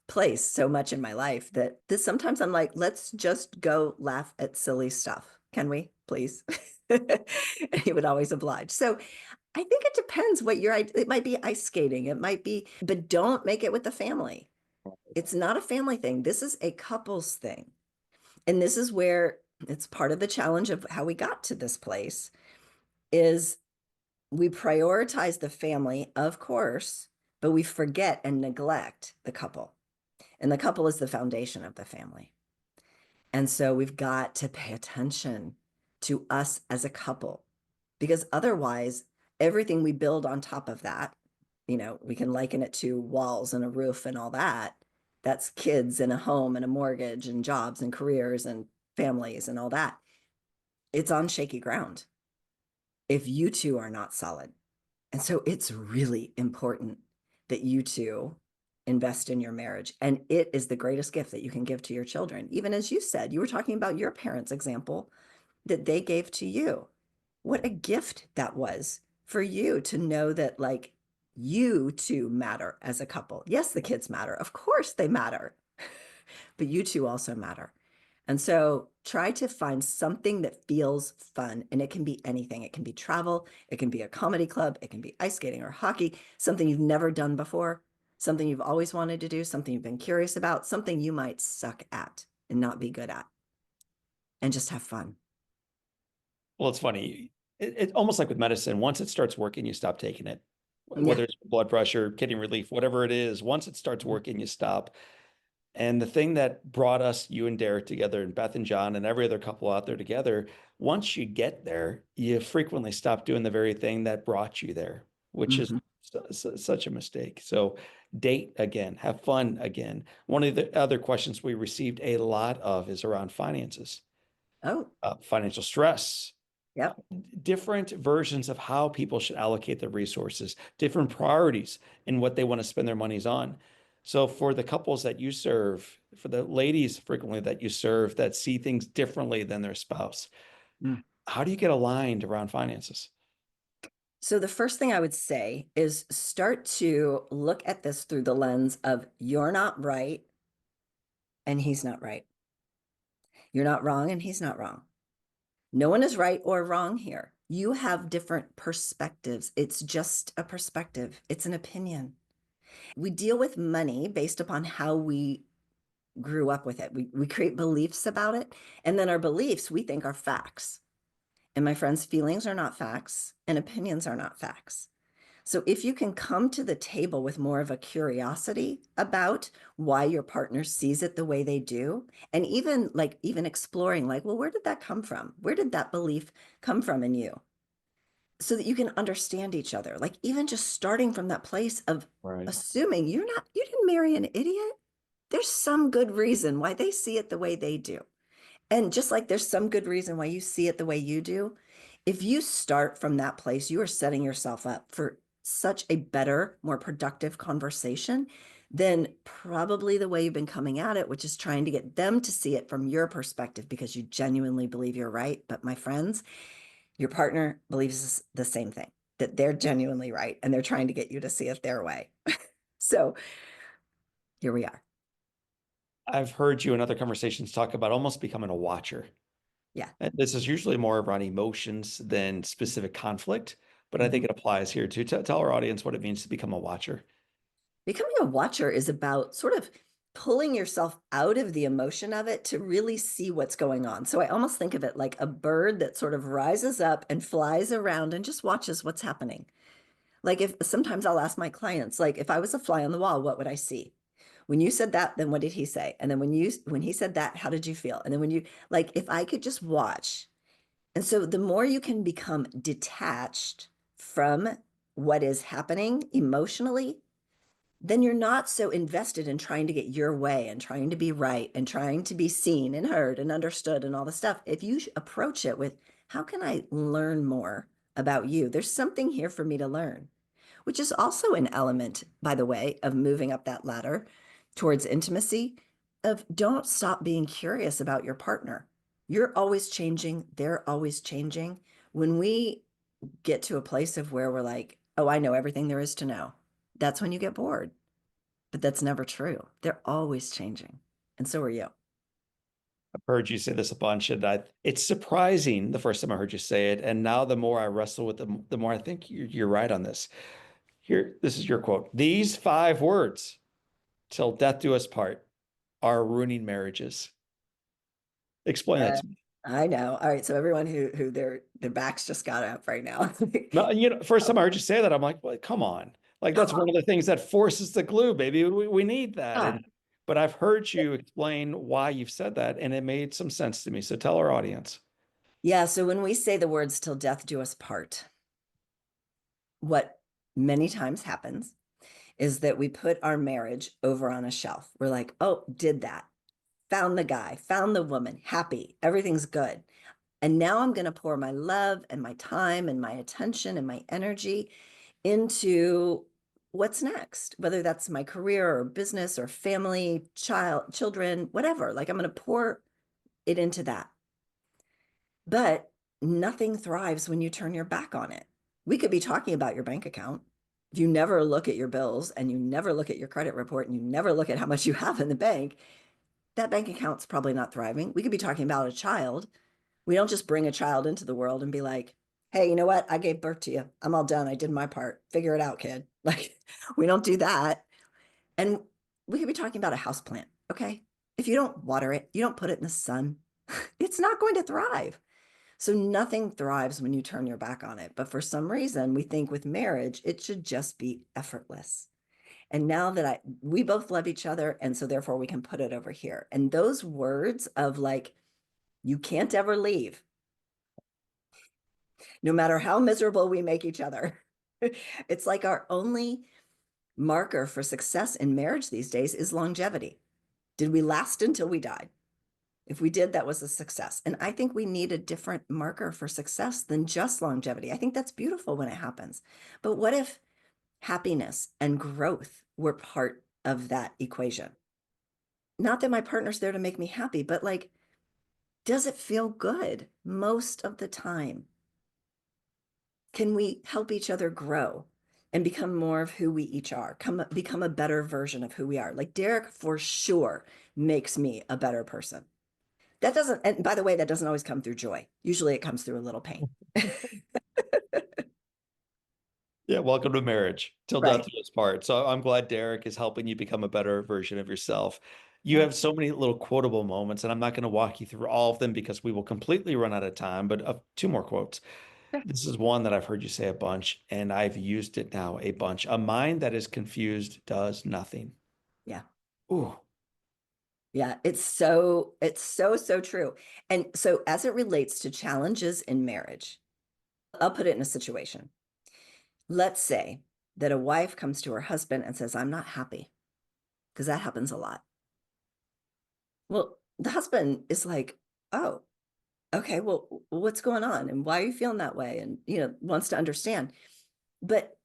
place so much in my life that this sometimes I'm like, let's just go laugh at silly stuff. Can we, please? And he would always oblige. So I think it depends what it might be ice skating, it might be, but don't make it with the family. It's not a family thing. This is a couples thing. And this is where it's part of the challenge of how we got to this place is we prioritize the family, of course, but we forget and neglect the couple. And the couple is the foundation of the family. And so we've got to pay attention to us as a couple because otherwise, everything we build on top of that, we can liken it to walls and a roof and all that. That's kids and a home and a mortgage and jobs and careers and families and all that. It's on shaky ground if you two are not solid. And so it's really important that you two invest in your marriage. And it is the greatest gift that you can give to your children. Even as you said, you were talking about your parents' example that they gave to you. What a gift that was for you to know that, like, you two matter as a couple. Yes, the kids matter. Of course, they matter, but you two also matter. And so try to find something that feels fun. And it can be anything. It can be travel, it can be a comedy club, it can be ice skating or hockey, something you've never done before, something you've always wanted to do, something you've been curious about, something you might suck at and not be good at, and just have fun. Well, it's funny. It's almost like with medicine. Once it starts working, you stop taking it. Yeah. Whether it's blood pressure, kidney relief, whatever it is, once it starts working, you stop. And the thing that brought us, you and Derek together, and Beth and John, and every other couple out there together, once you get there, you frequently stop doing the very thing that brought you there, which is Mhm. such a mistake. So date again, have fun again. One of the other questions we received a lot of is around finances, Oh, financial stress, yep. different versions of how people should allocate their resources, different priorities in what they want to spend their monies on. So for the couples that you serve, for the ladies frequently that you serve that see things differently than their spouse, Mm. how do you get aligned around finances? So the first thing I would say is start to look at this through the lens of you're not right and he's not right. You're not wrong and he's not wrong. No one is right or wrong here. You have different perspectives. It's just a perspective, it's an opinion. We deal with money based upon how we grew up with it. We create beliefs about it. And then our beliefs we think are facts. And my friends, feelings are not facts and opinions are not facts. So if you can come to the table with more of a curiosity about why your partner sees it the way they do, and even exploring like, well, where did that come from? Where did that belief come from in you? So that you can understand each other. Like even just starting from that place of Right. assuming you didn't marry an idiot. There's some good reason why they see it the way they do. And just like there's some good reason why you see it the way you do, if you start from that place, you are setting yourself up for such a better, more productive conversation than probably the way you've been coming at it, which is trying to get them to see it from your perspective because you genuinely believe you're right. But my friends, your partner believes the same thing, that they're genuinely right and they're trying to get you to see it their way. So here we are. I've heard you in other conversations talk about almost becoming a watcher. Yeah. And this is usually more around emotions than specific conflict, but I think Mhm. it applies here too. Tell our audience what it means to become a watcher. Becoming a watcher is about sort of pulling yourself out of the emotion of it to really see what's going on. So I almost think of it like a bird that sort of rises up and flies around and just watches what's happening. Like if sometimes I'll ask my clients, like if I was a fly on the wall, what would I see? When you said that, then what did he say? And then when he said that, how did you feel? And then when you like if I could just watch. And so the more you can become detached from what is happening emotionally, then you're not so invested in trying to get your way and trying to be right and trying to be seen and heard and understood and all the stuff. If you approach it with, how can I learn more about you? There's something here for me to learn, which is also an element, by the way, of moving up that ladder towards intimacy of don't stop being curious about your partner. You're always changing, they're always changing. When we get to a place of where we're like, oh, I know everything there is to know, that's when you get bored. But that's never true. They're always changing. And so are you. I've heard you say this a bunch, and it's surprising the first time I heard you say it. And now the more I wrestle with the more I think you're right on this. Here, this is your quote. These 5 words, till death do us part, are ruining marriages. Explain that Uh, to me. I know. All right. So everyone who their backs just got up right now. No, first time I heard you say that, I'm like, well, come on. Like Come that's on. one of the things that forces the glue, baby. We need that. Ah. But I've heard you explain why you've said that, and it made some sense to me. So tell our audience. Yeah. So when we say the words till death do us part, what many times happens is that we put our marriage over on a shelf. We're like, oh, did that. Found the guy, found the woman, happy, everything's good. And now I'm going to pour my love and my time and my attention and my energy into what's next, whether that's my career or business or family, children, whatever. Like I'm going to pour it into that. But nothing thrives when you turn your back on it. We could be talking about your bank account. If you never look at your bills and you never look at your credit report and you never look at how much you have in the bank, that bank account's probably not thriving. We could be talking about a child. We don't just bring a child into the world and be like, hey, you know what? I gave birth to you. I'm all done. I did my part. Figure it out, kid. Like, we don't do that. And we could be talking about a house plant. Okay. If you don't water it, you don't put it in the sun, it's not going to thrive. So nothing thrives when you turn your back on it. But for some reason, we think with marriage, it should just be effortless. And now that we both love each other, and so therefore we can put it over here. And those words of like, you can't ever leave, no matter how miserable we make each other. It's like our only marker for success in marriage these days is longevity. Did we last until we died? If we did, that was a success. And I think we need a different marker for success than just longevity. I think that's beautiful when it happens. But what if happiness and growth were part of that equation? Not that my partner's there to make me happy, but like, does it feel good most of the time? Can we help each other grow and become more of who we each are, become a better version of who we are? Like Derek for sure makes me a better person. That doesn't, and by the way, that doesn't always come through joy. Usually it comes through a little pain. Yeah, welcome to marriage. Till death Right. do us part. So I'm glad Derek is helping you become a better version of yourself. You Yeah. have so many little quotable moments, and I'm not going to walk you through all of them because we will completely run out of time, but two more quotes. This is one that I've heard you say a bunch, and I've used it now a bunch. A mind that is confused does nothing. Yeah. Ooh, Yeah. It's so true. And so as it relates to challenges in marriage, I'll put it in a situation. Let's say that a wife comes to her husband and says, I'm not happy, because that happens a lot. Well, the husband is like, oh, okay, well, what's going on? And why are you feeling that way? And, wants to understand. But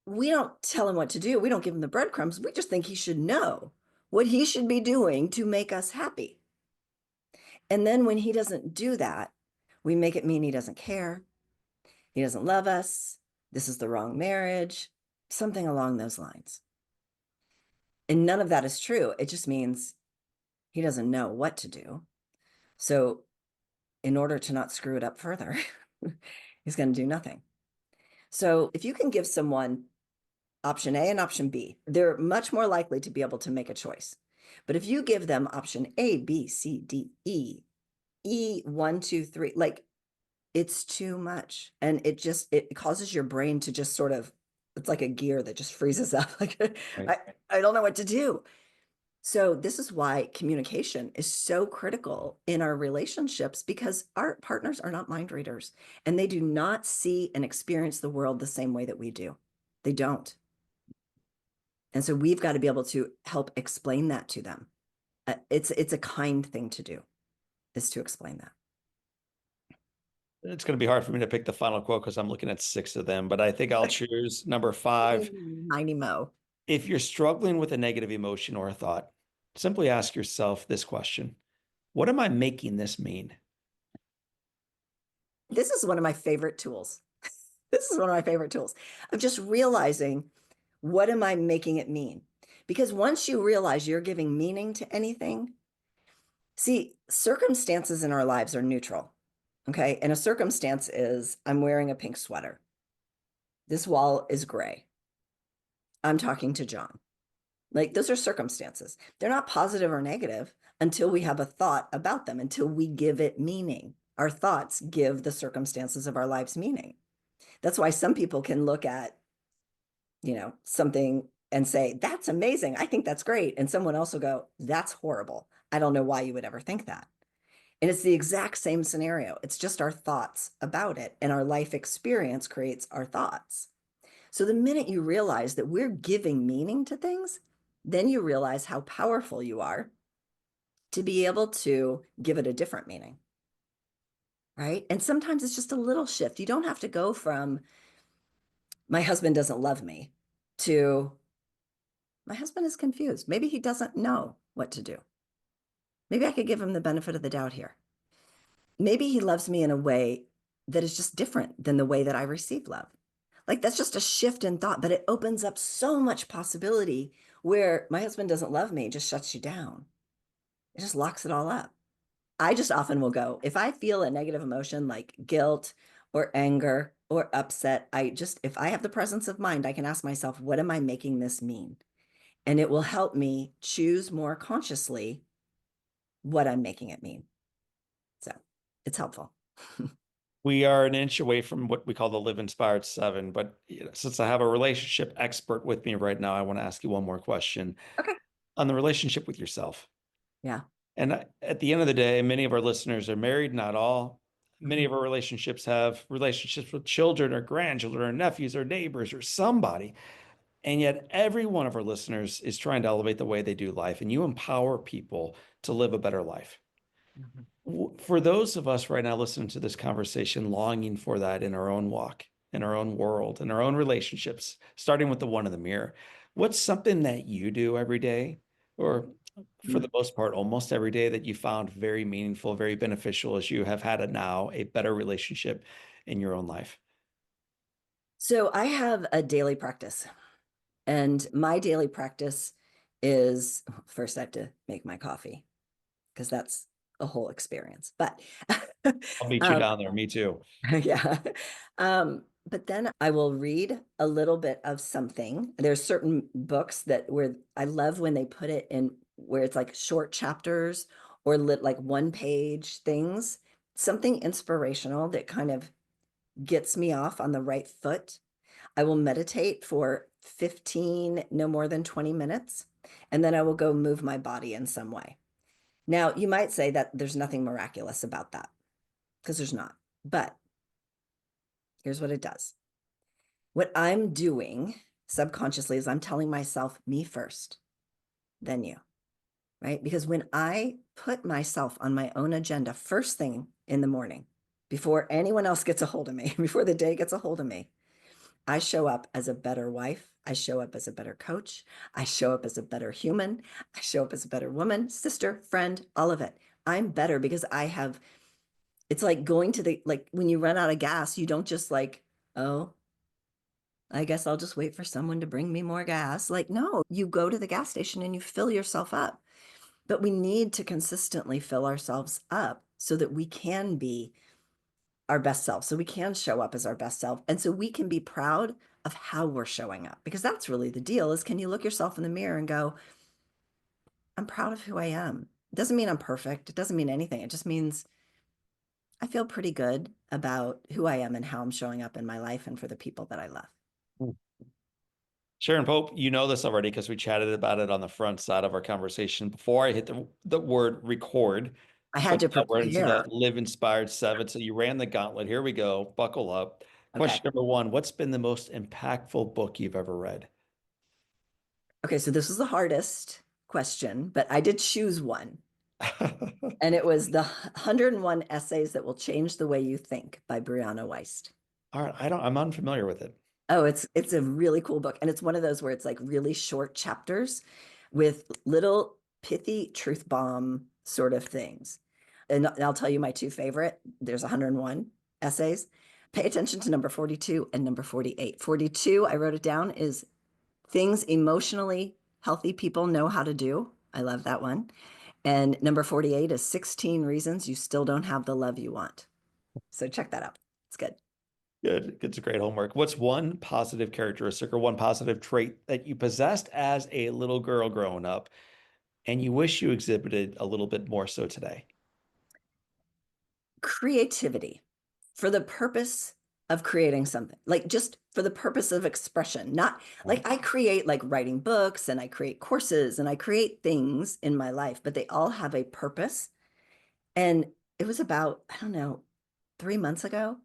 we don't tell him what to do. We don't give him the breadcrumbs. We just think he should know what he should be doing to make us happy. And then when he doesn't do that, we make it mean he doesn't care. He doesn't love us. This is the wrong marriage, something along those lines. And none of that is true. It just means he doesn't know what to do. So, in order to not screw it up further, he's going to do nothing. So, if you can give someone option A and option B, they're much more likely to be able to make a choice. But if you give them option A, B, C, D, E, one, two, three, like it's too much. And it causes your brain to just sort of, it's like a gear that just freezes up. Like, right. I don't know what to do. So this is why communication is so critical in our relationships, because our partners are not mind readers and they do not see and experience the world the same way that we do. They don't. And so we've got to be able to help explain that to them. It's a kind thing to do, is to explain that. It's going to be hard for me to pick the final quote because I'm looking at six of them, but I think I'll choose number five. 90 mo. If you're struggling with a negative emotion or a thought, simply ask yourself this question: what am I making this mean? This is one of my favorite tools. This is one of my favorite tools of just realizing, what am I making it mean? Because once you realize you're giving meaning to anything, see, circumstances in our lives are neutral. Okay. And a circumstance is, I'm wearing a pink sweater. This wall is gray. I'm talking to John. Like, those are circumstances. They're not positive or negative. until we have a thought about them, until we give it meaning. Our thoughts give the circumstances of our lives meaning. That's why some people can look at, something and say, that's amazing. I think that's great. And someone else will go, that's horrible. I don't know why you would ever think that. And it's the exact same scenario. It's just our thoughts about it. And our life experience creates our thoughts. So the minute you realize that we're giving meaning to things, then you realize how powerful you are to be able to give it a different meaning. Right. And sometimes it's just a little shift. You don't have to go from my husband doesn't love me to my husband is confused. Maybe he doesn't know what to do. Maybe I could give him the benefit of the doubt here. Maybe he loves me in a way that is just different than the way that I receive love. Like that's just a shift in thought, but it opens up so much possibility where my husband doesn't love me, just shuts you down. It just locks it all up. I just often will go, if I feel a negative emotion like guilt or anger or upset, if I have the presence of mind, I can ask myself, what am I making this mean? And it will help me choose more consciously what I'm making it mean. So it's helpful. We are an inch away from what we call the Live Inspired 7. But since I have a relationship expert with me right now, I want to ask you one more question Okay. on the relationship with yourself. Yeah. And at the end of the day, many of our listeners are married, not all. Many Mhm. of our relationships have relationships with children or grandchildren or nephews or neighbors or somebody. And yet, every one of our listeners is trying to elevate the way they do life. And you empower people to live a better life. Mhm. For those of us right now listening to this conversation, longing for that in our own walk, in our own world, in our own relationships, starting with the one in the mirror, what's something that you do every day, or for the most part, almost every day, that you found very meaningful, very beneficial as you have had a better relationship in your own life? So I have a daily practice, and my daily practice is first I have to make my coffee because that's a whole experience. But I'll meet you um, down there. Me too. yeah. But then I will read a little bit of something. There's certain books that where I love when they put it in where it's like short chapters or like one page things, something inspirational that kind of gets me off on the right foot. I will meditate for 15, no more than 20 minutes, and then I will go move my body in some way. Now, you might say that there's nothing miraculous about that because there's not. But here's what it does. What I'm doing subconsciously is I'm telling myself, me first, then you, right? Because when I put myself on my own agenda first thing in the morning, before anyone else gets a hold of me, before the day gets a hold of me, I show up as a better wife. I show up as a better coach. I show up as a better human. I show up as a better woman, sister, friend, all of it. I'm better because it's like going to like when you run out of gas, you don't just like, oh, I guess I'll just wait for someone to bring me more gas. Like, no, you go to the gas station and you fill yourself up. But we need to consistently fill ourselves up so that we can be our best self, so we can show up as our best self. And so we can be proud of how we're showing up because that's really the deal is can you look yourself in the mirror and go, I'm proud of who I am. It doesn't mean I'm perfect. It doesn't mean anything. It just means I feel pretty good about who I am and how I'm showing up in my life and for the people that I love. Sharon Pope, you know this already because we chatted about it on the front side of our conversation before I hit the word record. I had But to now we're into the prepare. Live Inspired 7. So you ran the gauntlet. Here we go. Buckle up. Okay. Question number one: what's been the most impactful book you've ever read? Okay. So this was the hardest question, but I did choose one. All And it was the 101 Essays That Will Change the Way You Think by Brianna Weist. right. I'm unfamiliar with it. Oh, it's a really cool book. And it's one of those where it's like really short chapters with little pithy truth bomb sort of things. And I'll tell you my two favorite. There's 101 essays. Pay attention to number 42 and number 48. 42, I wrote it down, is things emotionally healthy people know how to do. I love that one. And number 48 is 16 reasons you still don't have the love you want. So check that out. It's good. Good. It's a great homework. What's one positive characteristic or one positive trait that you possessed as a little girl growing up and you wish you exhibited a little bit more so today? Creativity for the purpose of creating something, like just for the purpose of expression, not Right. like I create like writing books and I create courses and I create things in my life, but they all have a purpose. And it was about, I don't know, 3 months ago,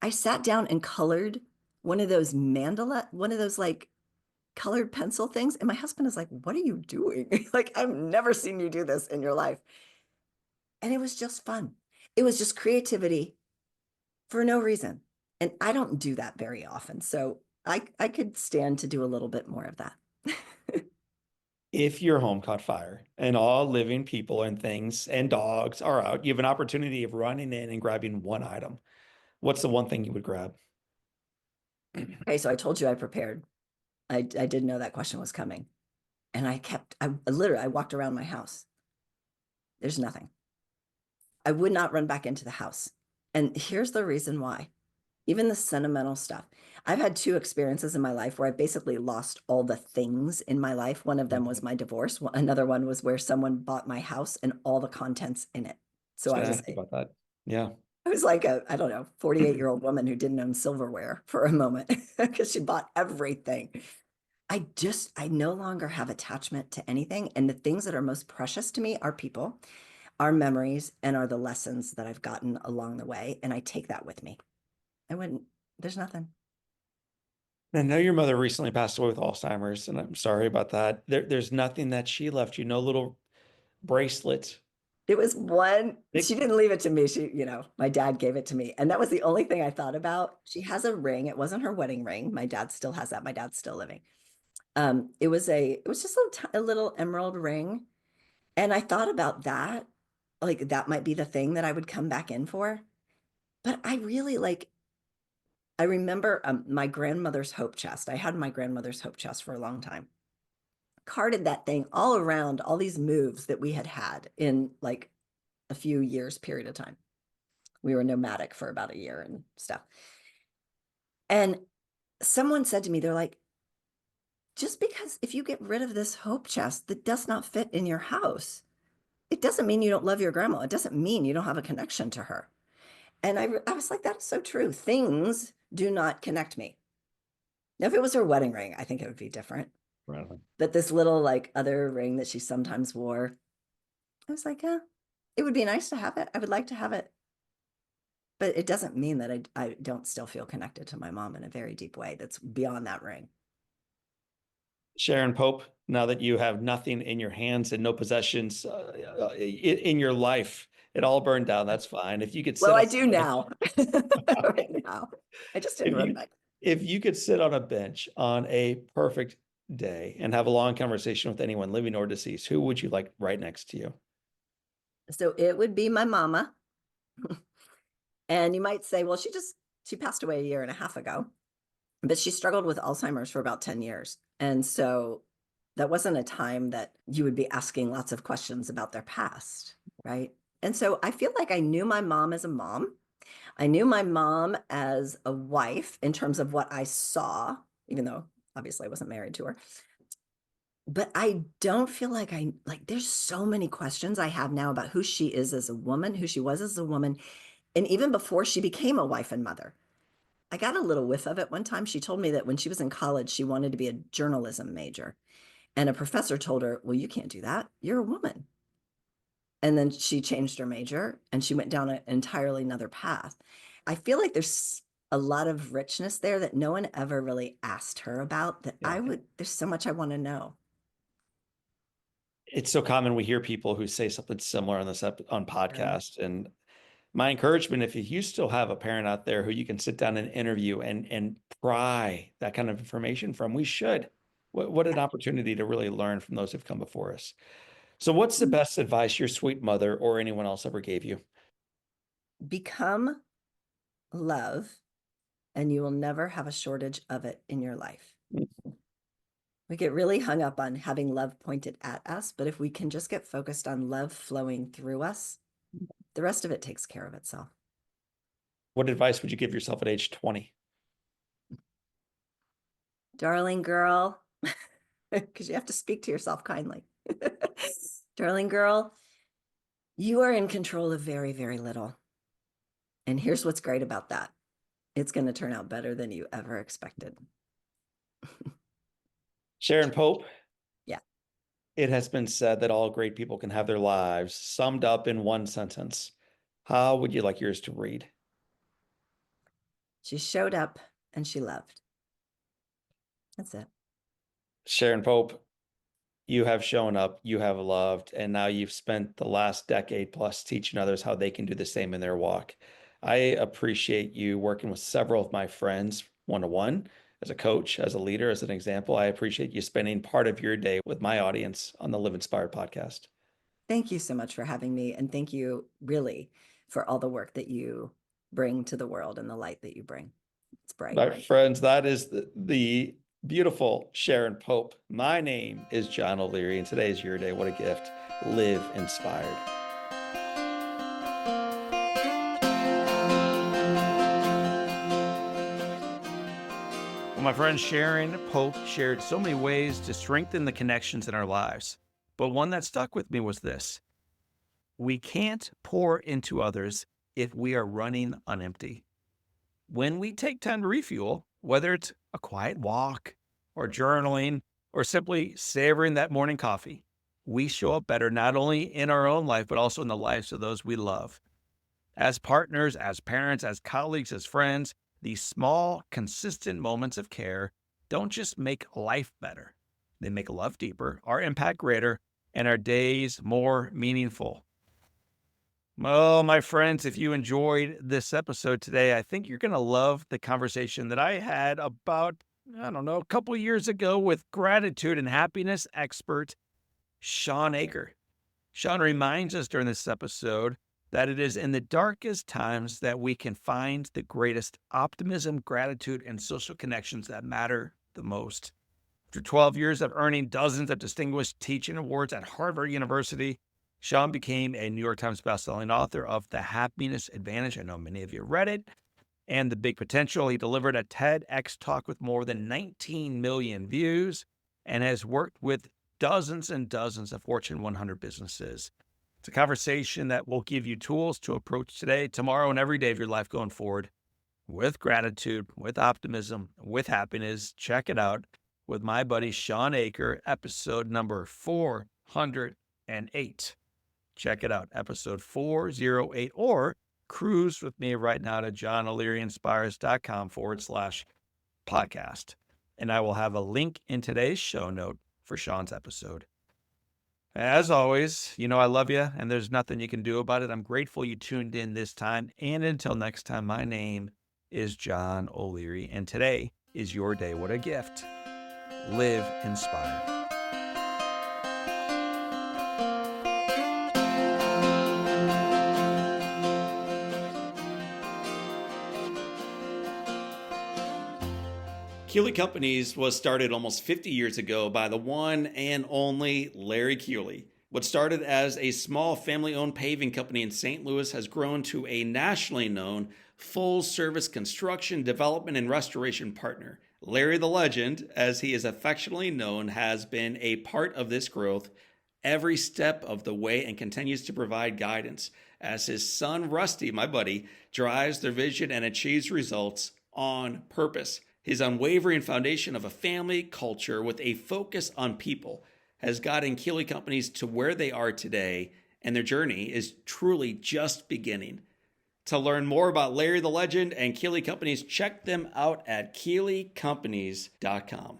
I sat down and colored one of those mandala, one of those like colored pencil things. And my husband is like, "What are you doing?" Like, I've never seen you do this in your life. And it was just fun. It was just creativity for no reason. And I don't do that very often. So I could stand to do a little bit more of that. If your home caught fire and all living people and things and dogs are out, you have an opportunity of running in and grabbing one item. What's the one thing you would grab? Okay, so I told you I prepared. I didn't know that question was coming. And I literally, I walked around my house. There's nothing. I would not run back into the house. And here's the reason why. Even the sentimental stuff. I've had two experiences in my life where I basically lost all the things in my life. One of them was my divorce. Another one was where someone bought my house and all the contents in it. So Gonna ask you about that. Yeah. I was like I don't know, 48-year-old woman who didn't own silverware for a moment because she bought everything. I no longer have attachment to anything. And the things that are most precious to me are people, are memories, and are the lessons that I've gotten along the way. And I take that with me. I wouldn't, there's nothing. I know your mother recently passed away with Alzheimer's, and I'm sorry about that. There's nothing that she left you, no little bracelet. It was one, Big, she didn't leave it to me. My dad gave it to me. And that was the only thing I thought about. She has a ring. It wasn't her wedding ring. My dad still has that. My dad's still living. It was just a little emerald ring. And I thought about that, like that might be the thing that I would come back in for. But I really like, I remember my grandmother's hope chest. I had my grandmother's hope chest for a long time. Carded that thing all around all these moves that we had had in like a few years period of time. We were nomadic for about a year and stuff. And someone said to me, they're like, just because if you get rid of this hope chest that does not fit in your house, it doesn't mean you don't love your grandma. It doesn't mean you don't have a connection to her. And I was like, that is so true. Things do not connect me. Now, if it was her wedding ring, I think it would be different. right. But this little like other ring that she sometimes wore, I was like, yeah, it would be nice to have it. I would like to have it. But it doesn't mean that I don't still feel connected to my mom in a very deep way that's beyond that ring. Sharon Pope, now that you have nothing in your hands and no possessions in your life, it all burned down. That's fine. If you could Well, sit on I do now. Right now. I just didn't if run you back. if you could sit on a bench on a perfect day and have a long conversation with anyone living or deceased, who would you like right next to you? So it would be my mama. And you might say, well, she passed away a year and a half ago, but she struggled with Alzheimer's for about 10 years. And so that wasn't a time that you would be asking lots of questions about their past, right? And so I feel like I knew my mom as a mom. I knew my mom as a wife in terms of what I saw, even though obviously I wasn't married to her. But I don't feel like there's so many questions I have now about who she is as a woman, who she was as a woman, and even before she became a wife and mother. I got a little whiff of it one time. She told me that when she was in college, she wanted to be a journalism major. And a professor told her, well, you can't do that. You're a woman. And then she changed her major and she went down an entirely another path. I feel like there's a lot of richness there that no one ever really asked her about that Yeah. there's so much I want to know. It's so common we hear people who say something similar on on Yeah. podcast. And my encouragement, if you still have a parent out there who you can sit down and interview and pry that kind of information from, we should. What an opportunity to really learn from those who've come before us. So what's the best advice your sweet mother or anyone else ever gave you? Become love, and you will never have a shortage of it in your life. We get really hung up on having love pointed at us, but if we can just get focused on love flowing through us, the rest of it takes care of itself. What advice would you give yourself at age 20? Darling girl, because you have to speak to yourself kindly. Darling girl, you are in control of very, very little. And here's what's great about that. It's going to turn out better than you ever expected. Sharon Pope, Yeah. it has been said that all great people can have their lives summed up in one sentence. How would you like yours to read? She showed up and she loved. That's it. Sharon Pope, you have shown up, you have loved, and now you've spent the last decade plus teaching others how they can do the same in their walk. I appreciate you working with several of my friends one-to-one, as a coach, as a leader, as an example. I appreciate you spending part of your day with my audience on the Live Inspired podcast. Thank you so much for having me. And thank you really for all the work that you bring to the world and the light that you bring. It's bright. My friends, that is the beautiful Sharon Pope. My name is John O'Leary, and today is your day. What a gift. Live inspired. Well, my friend Sharon Pope shared so many ways to strengthen the connections in our lives. But one that stuck with me was this: we can't pour into others if we are running on empty. When we take time to refuel, whether it's a quiet walk or journaling or simply savoring that morning coffee, we show up better not only in our own life, but also in the lives of those we love. As partners, as parents, as colleagues, as friends, these small, consistent moments of care don't just make life better. They make love deeper, our impact greater, and our days more meaningful. Well, my friends, if you enjoyed this episode today, I think you're going to love the conversation that I had about, a couple of years ago with gratitude and happiness expert Shawn Achor. Shawn reminds us during this episode that it is in the darkest times that we can find the greatest optimism, gratitude, and social connections that matter the most. After 12 years of earning dozens of distinguished teaching awards at Harvard University, Shawn became a New York Times bestselling author of The Happiness Advantage. I know many of you read it. And The Big Potential. He delivered a TEDx talk with more than 19 million views and has worked with dozens and dozens of Fortune 100 businesses. It's a conversation that will give you tools to approach today, tomorrow, and every day of your life going forward with gratitude, with optimism, with happiness. Check it out with my buddy Shawn Achor, episode number 408. Check it out, episode 408, or cruise with me right now to johnolearyinspires.com/podcast. And I will have a link in today's show note for Shawn's episode. As always, I love you, and there's nothing you can do about it. I'm grateful you tuned in this time. And until next time, my name is John O'Leary, and today is your day. What a gift. Live inspired. Keeley Companies was started almost 50 years ago by the one and only Larry Keeley. What started as a small family-owned paving company in St. Louis has grown to a nationally known full-service construction, development, and restoration partner. Larry the Legend, as he is affectionately known, has been a part of this growth every step of the way and continues to provide guidance as his son, Rusty, my buddy, drives their vision and achieves results on purpose. His unwavering foundation of a family culture with a focus on people has gotten Keeley Companies to where they are today, and their journey is truly just beginning. To learn more about Larry the Legend and Keeley Companies, check them out at KeeleyCompanies.com.